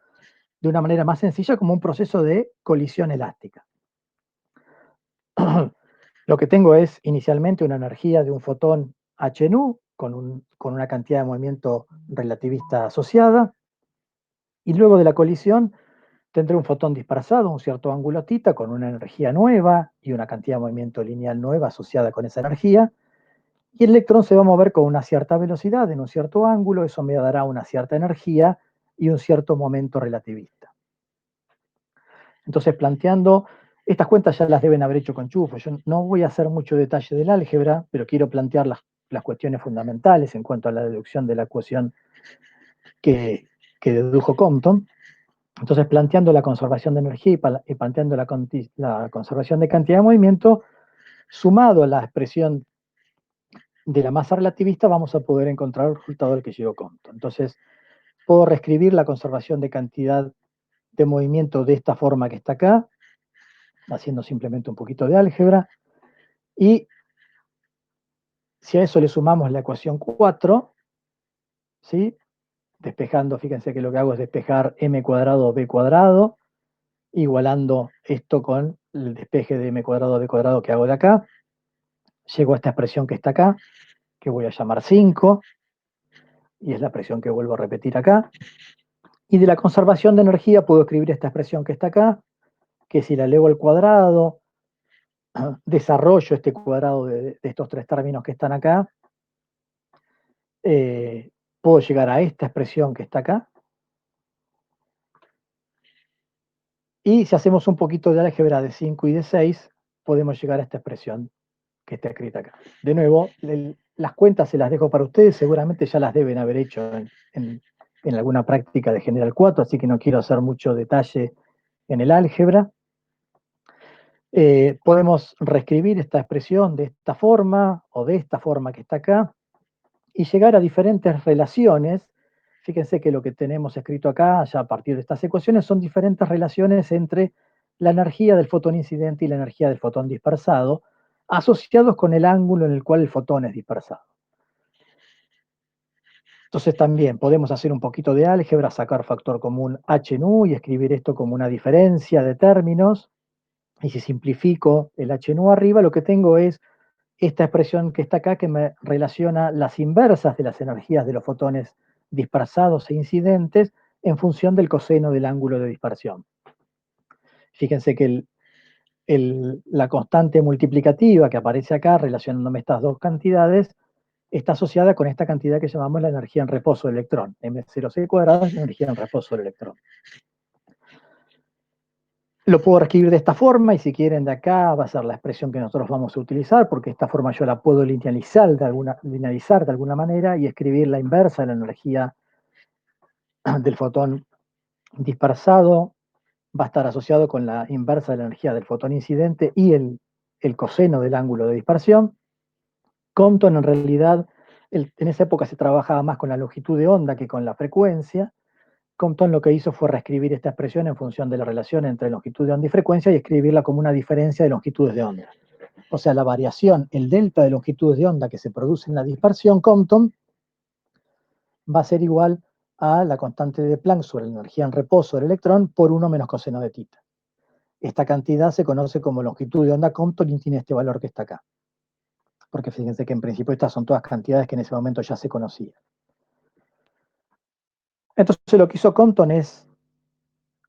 Speaker 1: de una manera más sencilla como un proceso de colisión elástica. Lo que tengo es inicialmente una energía de un fotón h nu con una cantidad de movimiento relativista asociada, y luego de la colisión tendré un fotón dispersado, un cierto ángulo θ, con una energía nueva y una cantidad de movimiento lineal nueva asociada con esa energía, y el electrón se va a mover con una cierta velocidad en un cierto ángulo, eso me dará una cierta energía y un cierto momento relativista. Entonces, planteando, estas cuentas ya las deben haber hecho con Chufo. Yo no voy a hacer mucho detalle del álgebra, pero quiero plantear las cuestiones fundamentales en cuanto a la deducción de la ecuación que dedujo Compton. Entonces, planteando la conservación de energía y planteando la conservación de cantidad de movimiento, sumado a la expresión de la masa relativista, vamos a poder encontrar el resultado al que llegó Compton. Entonces, puedo reescribir la conservación de cantidad de movimiento de esta forma que está acá, haciendo simplemente un poquito de álgebra, y si a eso le sumamos la ecuación 4, ¿sí? Despejando, fíjense que lo que hago es despejar m cuadrado b cuadrado, igualando esto con el despeje de m cuadrado b cuadrado que hago de acá, llego a esta expresión que está acá, que voy a llamar 5, y es la expresión que vuelvo a repetir acá, y de la conservación de energía puedo escribir esta expresión que está acá, que si la elevo al cuadrado, desarrollo este cuadrado de estos tres términos que están acá, puedo llegar a esta expresión que está acá. Y si hacemos un poquito de álgebra de 5 y de 6, podemos llegar a esta expresión que está escrita acá. De nuevo, las cuentas se las dejo para ustedes, seguramente ya las deben haber hecho en alguna práctica de General 4, así que no quiero hacer mucho detalle en el álgebra. Podemos reescribir esta expresión de esta forma o de esta forma que está acá y llegar a diferentes relaciones. Fíjense que lo que tenemos escrito acá, ya a partir de estas ecuaciones, son diferentes relaciones entre la energía del fotón incidente y la energía del fotón dispersado, asociados con el ángulo en el cual el fotón es dispersado. Entonces también podemos hacer un poquito de álgebra, sacar factor común h nu y escribir esto como una diferencia de términos. Y si simplifico el h nu arriba, lo que tengo es esta expresión que está acá que me relaciona las inversas de las energías de los fotones dispersados e incidentes en función del coseno del ángulo de dispersión. Fíjense que la constante multiplicativa que aparece acá relacionándome estas dos cantidades está asociada con esta cantidad que llamamos la energía en reposo del electrón. M0c cuadrada es la energía en reposo del electrón. Lo puedo reescribir de esta forma y si quieren de acá va a ser la expresión que nosotros vamos a utilizar porque esta forma yo la puedo linealizar de alguna manera y escribir la inversa de la energía del fotón dispersado va a estar asociado con la inversa de la energía del fotón incidente y el coseno del ángulo de dispersión. Compton en realidad, en esa época se trabajaba más con la longitud de onda que con la frecuencia. Compton lo que hizo fue reescribir esta expresión en función de la relación entre longitud de onda y frecuencia y escribirla como una diferencia de longitudes de onda. O sea, la variación, el delta de longitudes de onda que se produce en la dispersión Compton va a ser igual a la constante de Planck sobre la energía en reposo del electrón por 1 menos coseno de θ. Esta cantidad se conoce como longitud de onda Compton y tiene este valor que está acá. Porque fíjense que en principio estas son todas cantidades que en ese momento ya se conocían. Entonces lo que hizo Compton es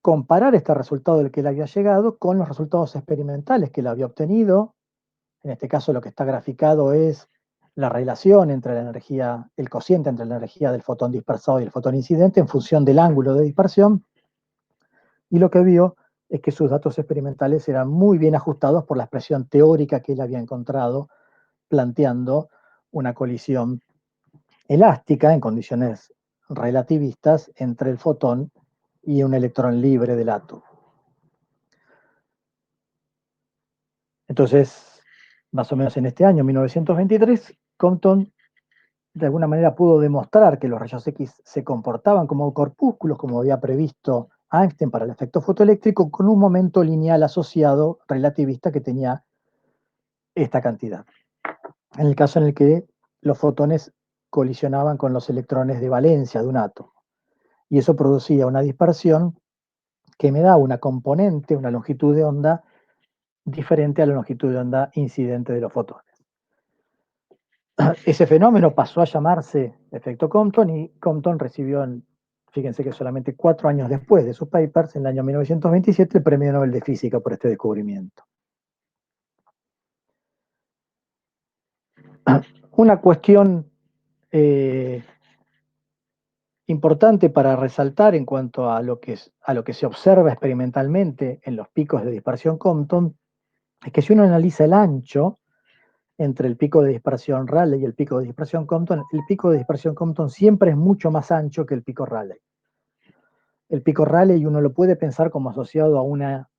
Speaker 1: comparar este resultado del que él había llegado con los resultados experimentales que él había obtenido. En este caso lo que está graficado es la relación entre la energía, el cociente entre la energía del fotón dispersado y el fotón incidente en función del ángulo de dispersión, y lo que vio es que sus datos experimentales eran muy bien ajustados por la expresión teórica que él había encontrado, planteando una colisión elástica en condiciones relativistas entre el fotón y un electrón libre del átomo. Entonces, más o menos en este año, 1923, Compton de alguna manera pudo demostrar que los rayos X se comportaban como corpúsculos, como había previsto Einstein para el efecto fotoeléctrico, con un momento lineal asociado relativista que tenía esta cantidad. En el caso en el que los fotones colisionaban con los electrones de valencia de un átomo. Y eso producía una dispersión que me da una componente, una longitud de onda diferente a la longitud de onda incidente de los fotones. Ese fenómeno pasó a llamarse efecto Compton y Compton recibió, fíjense que solamente 4 años después de sus papers, en el año 1927, el Premio Nobel de Física por este descubrimiento. Una cuestión importante para resaltar en cuanto a lo que se observa experimentalmente en los picos de dispersión Compton es que si uno analiza el ancho entre el pico de dispersión Rayleigh y el pico de dispersión Compton, el pico de dispersión Compton siempre es mucho más ancho que el pico Rayleigh. El pico Rayleigh uno lo puede pensar como asociado a una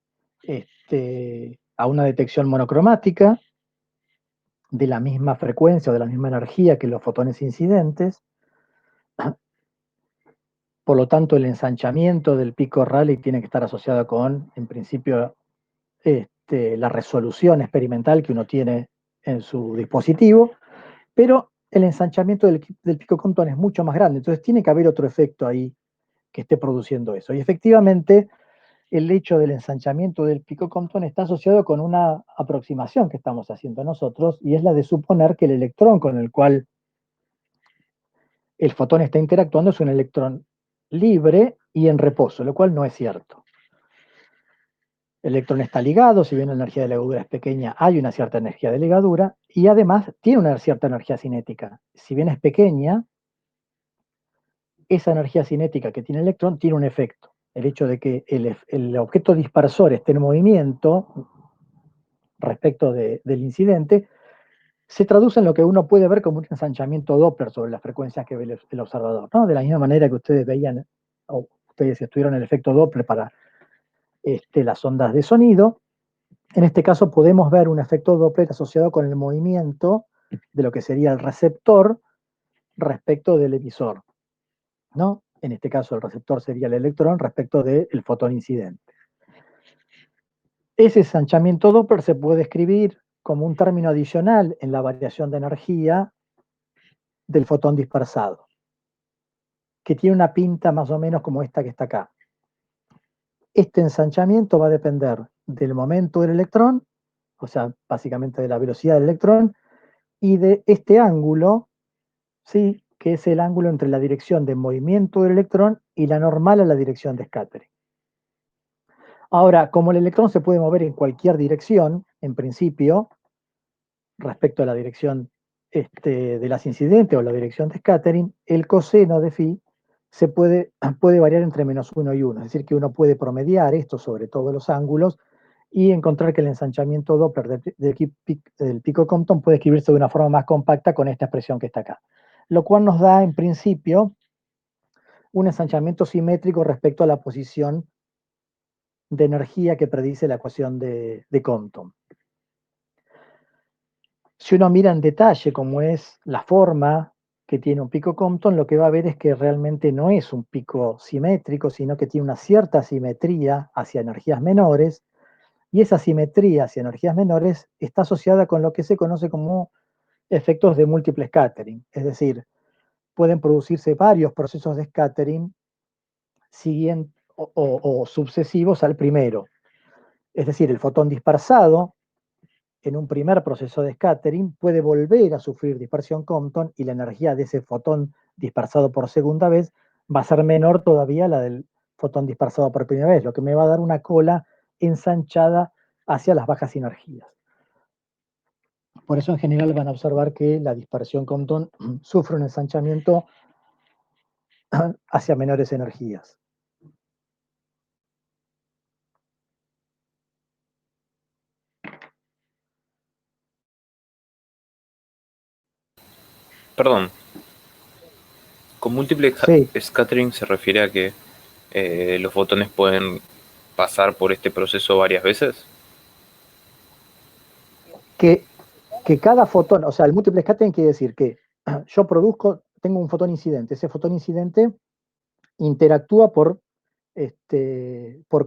Speaker 1: detección monocromática de la misma frecuencia o de la misma energía que los fotones incidentes. Por lo tanto, el ensanchamiento del pico Rayleigh tiene que estar asociado con, en principio, la resolución experimental que uno tiene en su dispositivo, pero el ensanchamiento del pico Compton es mucho más grande, entonces tiene que haber otro efecto ahí que esté produciendo eso. Y efectivamente, el hecho del ensanchamiento del pico Compton está asociado con una aproximación que estamos haciendo nosotros, y es la de suponer que el electrón con el cual el fotón está interactuando es un electrón libre y en reposo, lo cual no es cierto. El electrón está ligado, si bien la energía de ligadura es pequeña, hay una cierta energía de ligadura, y además tiene una cierta energía cinética. Si bien es pequeña, esa energía cinética que tiene el electrón tiene un efecto. El hecho de que el objeto dispersor esté en movimiento respecto del incidente, se traduce en lo que uno puede ver como un ensanchamiento Doppler sobre las frecuencias que ve el observador, ¿no? De la misma manera que ustedes veían, o ustedes estudiaron el efecto Doppler para las ondas de sonido, en este caso podemos ver un efecto Doppler asociado con el movimiento de lo que sería el receptor respecto del emisor, ¿no? En este caso el receptor sería el electrón respecto del fotón incidente. Ese ensanchamiento Doppler se puede escribir como un término adicional en la variación de energía del fotón dispersado, que tiene una pinta más o menos como esta que está acá. Este ensanchamiento va a depender del momento del electrón, o sea, básicamente de la velocidad del electrón, y de este ángulo, ¿sí?, que es el ángulo entre la dirección de movimiento del electrón y la normal a la dirección de scattering. Ahora, como el electrón se puede mover en cualquier dirección, en principio, respecto a la dirección de las incidentes o la dirección de scattering, el coseno de phi se puede variar entre -1 y 1, es decir, que uno puede promediar esto sobre todos los ángulos y encontrar que el ensanchamiento Doppler del pico Compton puede escribirse de una forma más compacta con esta expresión que está acá, lo cual nos da en principio un ensanchamiento simétrico respecto a la posición de energía que predice la ecuación de Compton. Si uno mira en detalle cómo es la forma que tiene un pico Compton, lo que va a ver es que realmente no es un pico simétrico, sino que tiene una cierta simetría hacia energías menores, y esa simetría hacia energías menores está asociada con lo que se conoce como efectos de múltiple scattering, es decir, pueden producirse varios procesos de scattering o sucesivos al primero. Es decir, el fotón dispersado en un primer proceso de scattering puede volver a sufrir dispersión Compton y la energía de ese fotón dispersado por segunda vez va a ser menor todavía a la del fotón dispersado por primera vez, lo que me va a dar una cola ensanchada hacia las bajas energías. Por eso en general van a observar que la dispersión Compton sufre un ensanchamiento hacia menores energías.
Speaker 2: Perdón, con múltiple
Speaker 1: Sí,
Speaker 2: scattering se refiere a que los fotones pueden pasar por este proceso varias veces.
Speaker 1: que cada fotón, o sea, el múltiple scattering quiere decir que yo tengo un fotón incidente, ese fotón incidente interactúa por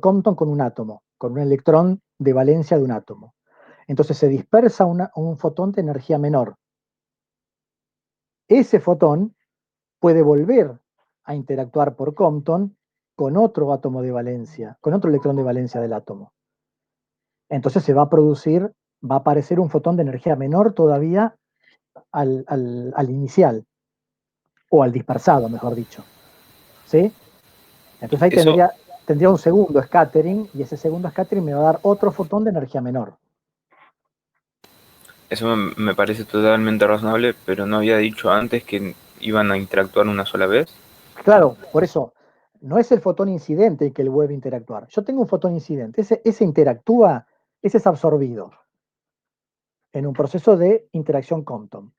Speaker 1: Compton con un átomo, con un electrón de valencia de un átomo. Entonces se dispersa un fotón de energía menor. Ese fotón puede volver a interactuar por Compton con otro átomo de valencia, con otro electrón de valencia del átomo. Entonces se va a producir, va a aparecer un fotón de energía menor todavía al inicial, o al dispersado, mejor dicho. ¿Sí? Entonces ahí
Speaker 2: Eso,
Speaker 1: tendría un segundo scattering, y ese segundo scattering me va a dar otro fotón de energía menor.
Speaker 2: eso me parece totalmente razonable, pero no había dicho antes que iban a interactuar una sola vez.
Speaker 1: Claro, por eso, no es el fotón incidente el que vuelve a interactuar. Yo tengo un fotón incidente, ese interactúa, ese es absorbido en un proceso de interacción Compton.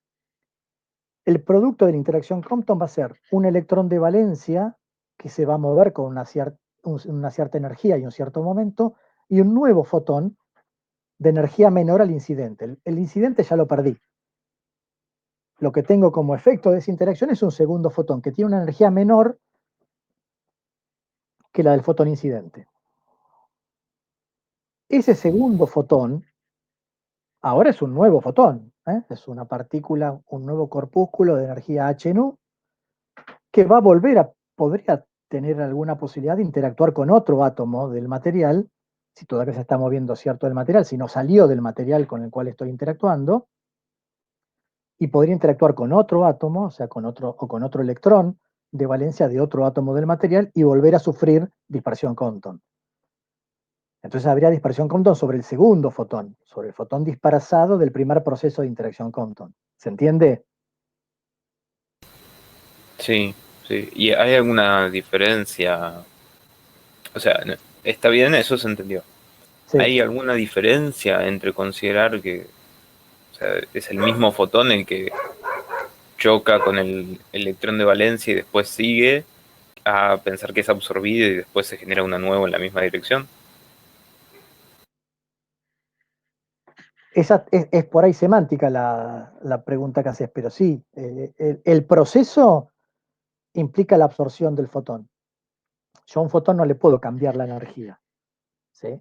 Speaker 1: El producto de la interacción Compton va a ser un electrón de valencia que se va a mover con una cierta energía y un cierto momento, y un nuevo fotón de energía menor al incidente. El incidente ya lo perdí. Lo que tengo como efecto de esa interacción es un segundo fotón que tiene una energía menor que la del fotón incidente. Ese segundo fotón ahora es un nuevo fotón, es una partícula, un nuevo corpúsculo de energía h nu que va a podría tener alguna posibilidad de interactuar con otro átomo del material, si todavía se está moviendo cierto del material, si no salió del material con el cual estoy interactuando, y podría interactuar con otro átomo, o sea, con otro electrón de valencia de otro átomo del material y volver a sufrir dispersión Compton. Entonces habría dispersión Compton sobre el segundo fotón, sobre el fotón dispersado del primer proceso de interacción Compton. ¿Se entiende?
Speaker 2: Sí, sí. ¿Y hay alguna diferencia? O sea, está bien, eso se entendió.
Speaker 1: Sí.
Speaker 2: ¿Hay alguna diferencia entre considerar que, o sea, es el mismo fotón el que choca con el electrón de valencia y después sigue, a pensar que es absorbido y después se genera una nueva en la misma dirección?
Speaker 1: Es por ahí semántica la pregunta que haces, pero sí, el proceso implica la absorción del fotón. Yo a un fotón no le puedo cambiar la energía, ¿sí?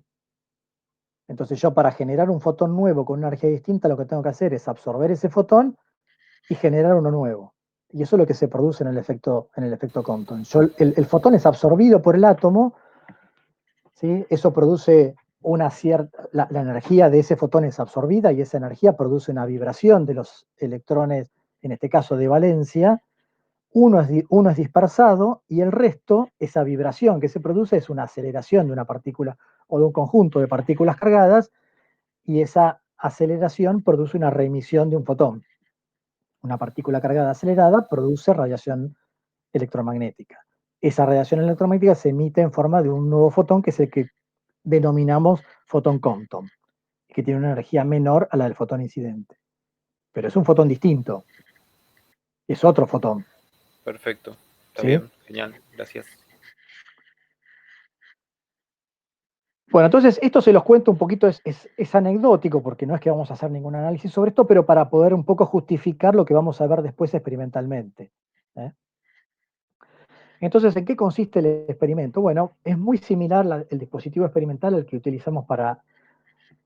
Speaker 1: Entonces yo para generar un fotón nuevo con una energía distinta lo que tengo que hacer es absorber ese fotón y generar uno nuevo. Y eso es lo que se produce en el efecto Compton. El fotón es absorbido por el átomo, ¿sí? Eso produce la energía de ese fotón es absorbida y esa energía produce una vibración de los electrones, en este caso de valencia. Uno es dispersado y el resto, esa vibración que se produce es una aceleración de una partícula o de un conjunto de partículas cargadas, y esa aceleración produce una reemisión de un fotón. Una partícula cargada acelerada produce radiación electromagnética. Esa radiación electromagnética se emite en forma de un nuevo fotón, que es el que denominamos fotón Compton, que tiene una energía menor a la del fotón incidente. Pero es un fotón distinto, es otro fotón.
Speaker 2: Perfecto, está
Speaker 1: ¿Sí?
Speaker 2: bien, genial, gracias.
Speaker 1: Bueno, entonces esto se los cuento un poquito, es anecdótico, porque no es que vamos a hacer ningún análisis sobre esto, pero para poder un poco justificar lo que vamos a ver después experimentalmente. ¿Eh? Entonces, ¿en qué consiste el experimento? Bueno, es muy similar el dispositivo experimental al que utilizamos para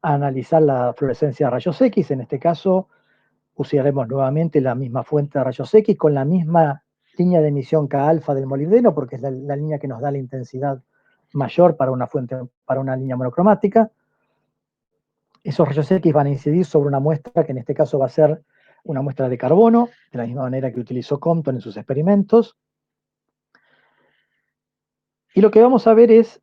Speaker 1: analizar la fluorescencia de rayos X. En este caso, usaremos nuevamente la misma fuente de rayos X con la misma línea de emisión K alfa del molibdeno, porque es la línea que nos da la intensidad mayor para una línea monocromática. Esos rayos X van a incidir sobre una muestra que en este caso va a ser una muestra de carbono, de la misma manera que utilizó Compton en sus experimentos. Y lo que vamos a ver es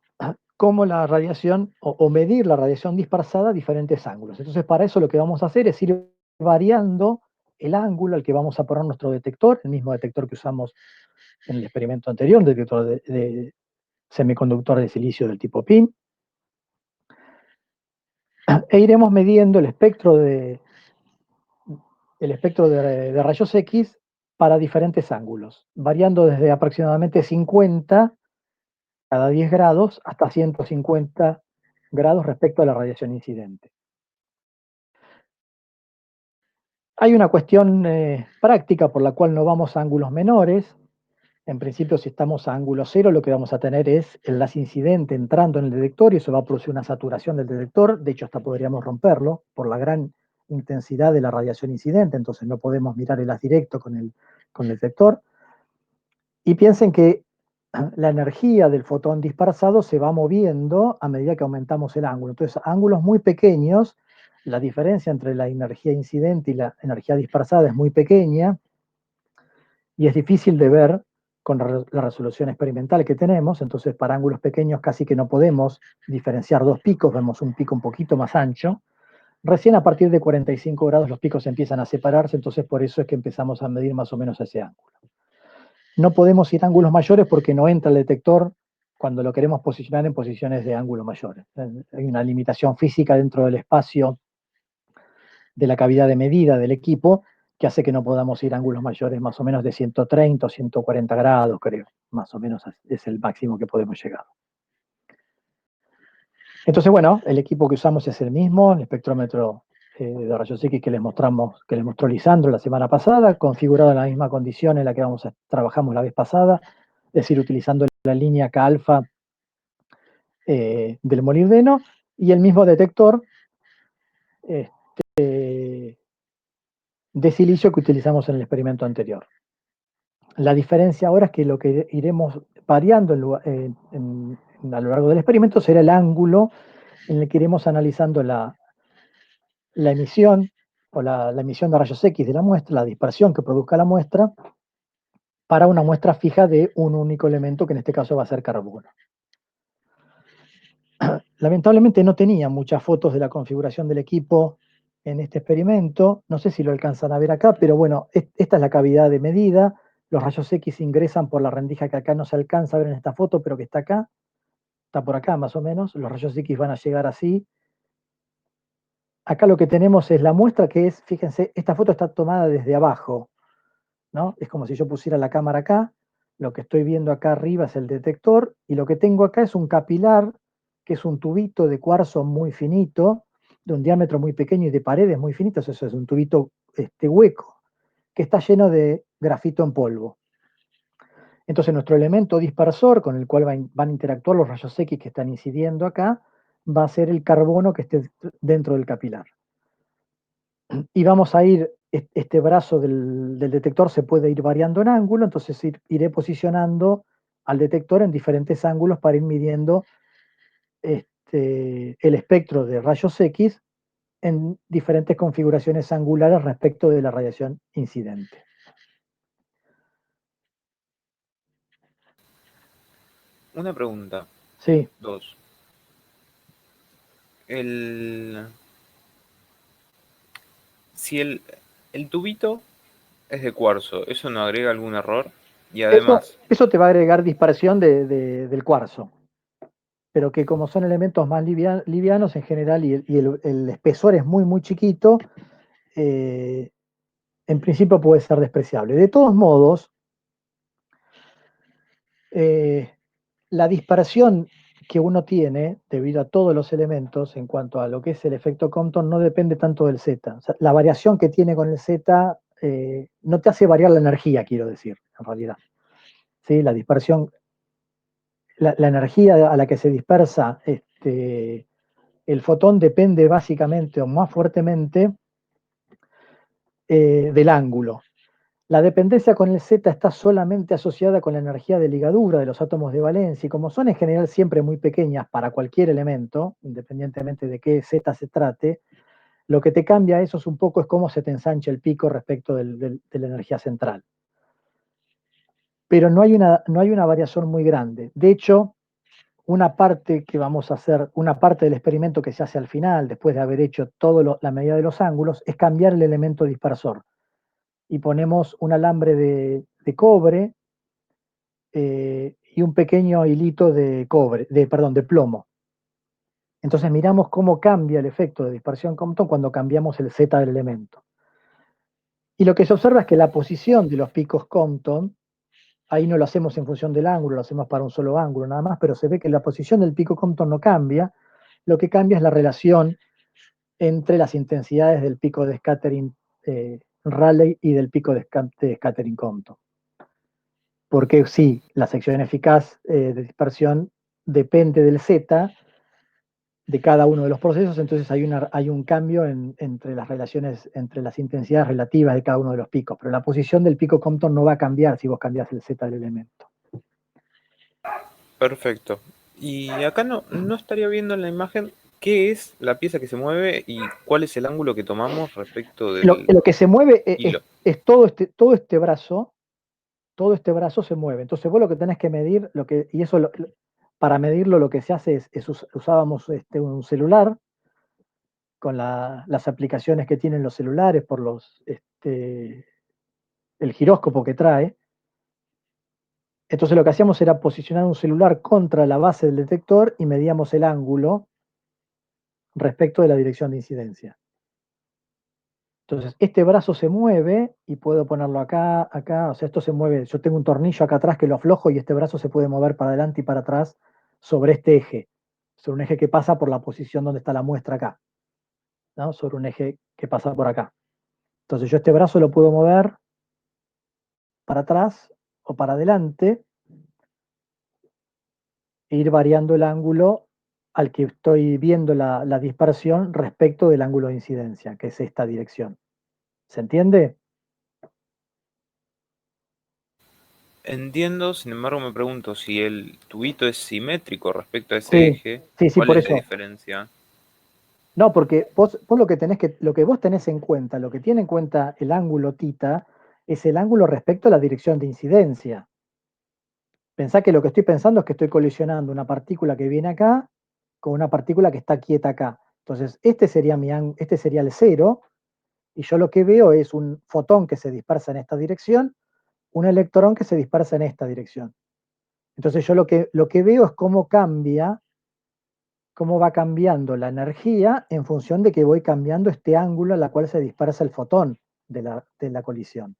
Speaker 1: cómo la radiación, o medir la radiación dispersada a diferentes ángulos. Entonces, para eso lo que vamos a hacer es ir variando el ángulo al que vamos a poner nuestro detector, el mismo detector que usamos en el experimento anterior, un detector de semiconductor de silicio del tipo PIN, e iremos midiendo el espectro de rayos X para diferentes ángulos, variando desde aproximadamente 50 cada 10 grados hasta 150 grados respecto a la radiación incidente. Hay una cuestión práctica por la cual no vamos a ángulos menores. En principio, si estamos a ángulo cero, lo que vamos a tener es el láser incidente entrando en el detector y eso va a producir una saturación del detector. De hecho, hasta podríamos romperlo por la gran intensidad de la radiación incidente, entonces no podemos mirar el haz directo con el detector. Y piensen que la energía del fotón dispersado se va moviendo a medida que aumentamos el ángulo. Entonces, a ángulos muy pequeños, la diferencia entre la energía incidente y la energía dispersada es muy pequeña y es difícil de ver con la resolución experimental que tenemos. Entonces, para ángulos pequeños casi que no podemos diferenciar dos picos, vemos un pico un poquito más ancho. Recién a partir de 45 grados los picos empiezan a separarse, entonces por eso es que empezamos a medir más o menos ese ángulo. No podemos ir a ángulos mayores porque no entra el detector cuando lo queremos posicionar en posiciones de ángulo mayores. Hay una limitación física dentro del espacio de la cavidad de medida del equipo que hace que no podamos ir a ángulos mayores más o menos de 130 o 140 grados, creo. Más o menos es el máximo que podemos llegar. Entonces, bueno, el equipo que usamos es el mismo, el espectrómetro de rayos X que les mostró Lisandro la semana pasada, configurado en la misma condición en la que trabajamos la vez pasada, es decir, utilizando la línea K-alfa del molibdeno y el mismo detector de silicio que utilizamos en el experimento anterior. La diferencia ahora es que lo que iremos variando a lo largo del experimento será el ángulo en el que iremos analizando la emisión o la emisión de rayos X de la muestra, la dispersión que produzca la muestra, para una muestra fija de un único elemento, que en este caso va a ser carbono. Lamentablemente no tenía muchas fotos de la configuración del equipo en este experimento. No sé si lo alcanzan a ver acá, pero bueno, esta es la cavidad de medida. Los rayos X ingresan por la rendija que acá no se alcanza a ver en esta foto, pero que está acá. Está por acá más o menos. Los rayos X van a llegar así. Acá lo que tenemos es la muestra que es, fíjense, esta foto está tomada desde abajo, ¿no? Es como si yo pusiera la cámara acá. Lo que estoy viendo acá arriba es el detector y lo que tengo acá es un capilar, que es un tubito de cuarzo muy finito, de un diámetro muy pequeño y de paredes muy finitas. Eso es un tubito hueco, que está lleno de grafito en polvo. Entonces nuestro elemento dispersor con el cual van a interactuar los rayos X que están incidiendo acá, va a ser el carbono que esté dentro del capilar. Y vamos a ir, este brazo del detector se puede ir variando en ángulo, entonces iré posicionando al detector en diferentes ángulos para ir midiendo el espectro de rayos X en diferentes configuraciones angulares respecto de la radiación incidente.
Speaker 2: Una pregunta.
Speaker 1: Sí.
Speaker 2: Dos. Si el tubito es de cuarzo, ¿eso no agrega algún error? Y además,
Speaker 1: Eso te va a agregar dispersión del cuarzo, pero que como son elementos más livianos en general y el espesor es muy, muy chiquito, en principio puede ser despreciable. De todos modos, la dispersión que uno tiene debido a todos los elementos en cuanto a lo que es el efecto Compton no depende tanto del Z. O sea, la variación que tiene con el Z no te hace variar la energía, quiero decir, en realidad. ¿Sí? La dispersión, la energía a la que se dispersa el fotón depende básicamente o más fuertemente del ángulo. La dependencia con el Z está solamente asociada con la energía de ligadura de los átomos de valencia y como son en general siempre muy pequeñas para cualquier elemento, independientemente de qué Z se trate, lo que te cambia eso es un poco es cómo se te ensancha el pico respecto de la energía central. Pero no hay una variación muy grande. De hecho, una parte que vamos a hacer, una parte del experimento que se hace al final, después de haber hecho la medida de los ángulos, es cambiar el elemento dispersor. Y ponemos un alambre de cobre y un pequeño hilito de de plomo. Entonces miramos cómo cambia el efecto de dispersión Compton cuando cambiamos el Z del elemento. Y lo que se observa es que la posición de los picos Compton, ahí no lo hacemos en función del ángulo, lo hacemos para un solo ángulo nada más, pero se ve que la posición del pico Compton no cambia, lo que cambia es la relación entre las intensidades del pico de scattering Rayleigh y del pico de scattering Compton. Porque sí, la sección eficaz de dispersión depende del Z de cada uno de los procesos, entonces hay un cambio entre las relaciones, entre las intensidades relativas de cada uno de los picos, pero la posición del pico Compton no va a cambiar si vos cambiás el Z del elemento.
Speaker 2: Perfecto. Y acá no estaría viendo en la imagen qué es la pieza que se mueve y cuál es el ángulo que tomamos respecto del
Speaker 1: Lo que se mueve
Speaker 2: hilo.
Speaker 1: es todo este brazo se mueve. Entonces vos lo que tenés que medir, y eso para medirlo lo que se hace usábamos un celular con las aplicaciones que tienen los celulares por el giróscopo que trae. Entonces lo que hacíamos era posicionar un celular contra la base del detector y medíamos el ángulo respecto de la dirección de incidencia. Entonces este brazo se mueve y puedo ponerlo acá, o sea, esto se mueve, yo tengo un tornillo acá atrás que lo aflojo y este brazo se puede mover para adelante y para atrás sobre este eje, sobre un eje que pasa por la posición donde está la muestra acá, ¿no? Sobre un eje que pasa por acá. Entonces yo este brazo lo puedo mover para atrás o para adelante e ir variando el ángulo al que estoy viendo la dispersión respecto del ángulo de incidencia, que es esta dirección. ¿Se entiende?
Speaker 2: Entiendo, sin embargo me pregunto si el tubito es simétrico respecto a ese
Speaker 1: Sí,
Speaker 2: eje,
Speaker 1: sí,
Speaker 2: ¿cuál
Speaker 1: por
Speaker 2: es la
Speaker 1: eso.
Speaker 2: diferencia?
Speaker 1: No, porque vos lo que vos tenés en cuenta, lo que tiene en cuenta el ángulo θ, es el ángulo respecto a la dirección de incidencia. Pensá que lo que estoy pensando es que estoy colisionando una partícula que viene acá con una partícula que está quieta acá. Entonces, este sería el cero, y yo lo que veo es un fotón que se dispersa en esta dirección, un electrón que se dispersa en esta dirección. Entonces yo lo que veo es cómo va cambiando la energía en función de que voy cambiando este ángulo a la cual se dispersa el fotón de la colisión.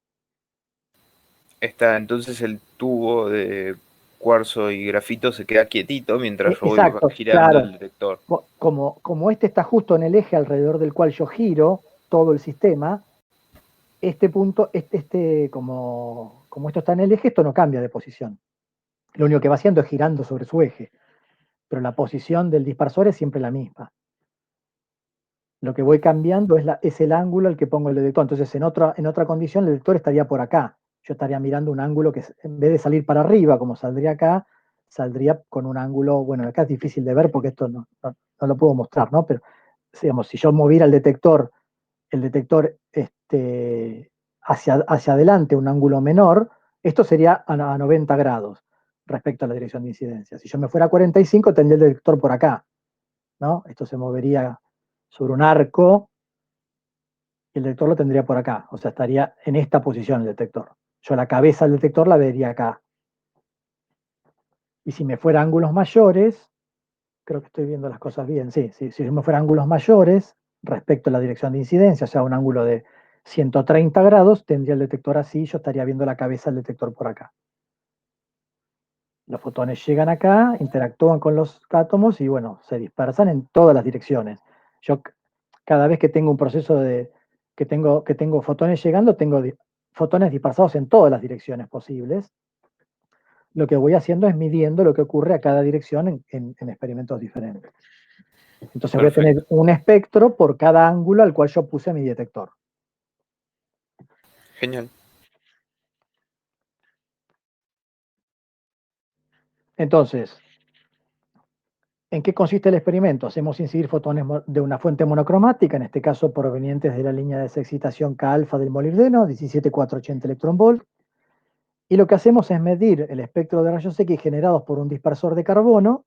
Speaker 2: Está entonces el tubo de cuarzo y grafito se queda quietito mientras yo voy
Speaker 1: Exacto,
Speaker 2: girando
Speaker 1: claro.
Speaker 2: el detector.
Speaker 1: Como este está justo en el eje alrededor del cual yo giro todo el sistema, este punto, como esto está en el eje, esto no cambia de posición. Lo único que va haciendo es girando sobre su eje, pero la posición del dispersor es siempre la misma. Lo que voy cambiando es el ángulo al que pongo el detector. Entonces, en otra condición, el detector estaría por acá. Yo estaría mirando un ángulo que, en vez de salir para arriba, como saldría acá, saldría con un ángulo, bueno, acá es difícil de ver porque esto no lo puedo mostrar, ¿no? Pero, digamos, si yo moviera el detector hacia adelante, un ángulo menor, esto sería a 90 grados respecto a la dirección de incidencia. Si yo me fuera a 45, tendría el detector por acá, ¿no? Esto se movería sobre un arco y el detector lo tendría por acá, o sea, estaría en esta posición el detector. Yo la cabeza del detector la vería acá. Y si me fuera a ángulos mayores, creo que estoy viendo las cosas bien, sí, si me fuera a ángulos mayores respecto a la dirección de incidencia, o sea, un ángulo de 130 grados, tendría el detector así, yo estaría viendo la cabeza del detector por acá. Los fotones llegan acá, interactúan con los átomos y bueno, se dispersan en todas las direcciones. Yo cada vez que tengo un proceso que tengo fotones llegando, tengo fotones dispersados en todas las direcciones posibles. Lo que voy haciendo es midiendo lo que ocurre a cada dirección en experimentos diferentes. Entonces voy a tener un espectro por cada ángulo al cual yo puse mi detector.
Speaker 2: Genial.
Speaker 1: Entonces, ¿en qué consiste el experimento? Hacemos incidir fotones de una fuente monocromática, en este caso provenientes de la línea de excitación K-alfa del molibdeno, 17480 electron volt, y lo que hacemos es medir el espectro de rayos X generados por un dispersor de carbono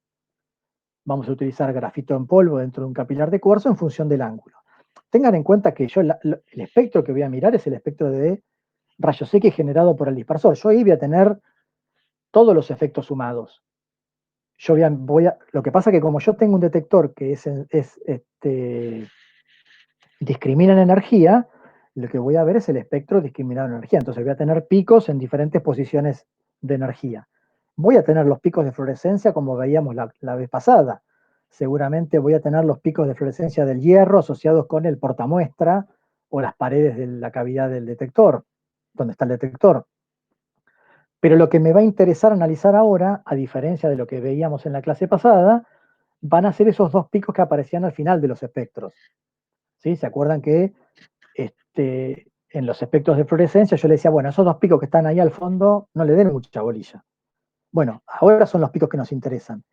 Speaker 1: vamos a utilizar grafito en polvo dentro de un capilar de cuarzo en función del ángulo. Tengan en cuenta que yo el espectro que voy a mirar es el espectro de rayos X generado por el dispersor. Yo ahí voy a tener todos los efectos sumados. Yo lo que pasa es que como yo tengo un detector que discrimina en energía, lo que voy a ver es el espectro discriminado en energía. Entonces voy a tener picos en diferentes posiciones de energía. Voy a tener los picos de fluorescencia como veíamos la vez pasada. Seguramente voy a tener los picos de fluorescencia del hierro asociados con el portamuestra o las paredes de la cavidad del detector, donde está el detector. Pero lo que me va a interesar analizar ahora, a diferencia de lo que veíamos en la clase pasada, van a ser esos dos picos que aparecían al final de los espectros. ¿Sí? ¿Se acuerdan que en los espectros de fluorescencia yo le decía, bueno, esos dos picos que están ahí al fondo no le den mucha bolilla? Bueno, ahora son los picos que nos interesan,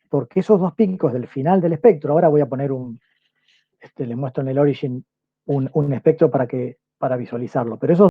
Speaker 1: porque esos dos picos del final del espectro, ahora voy a poner les muestro en el Origin un espectro para visualizarlo, pero esos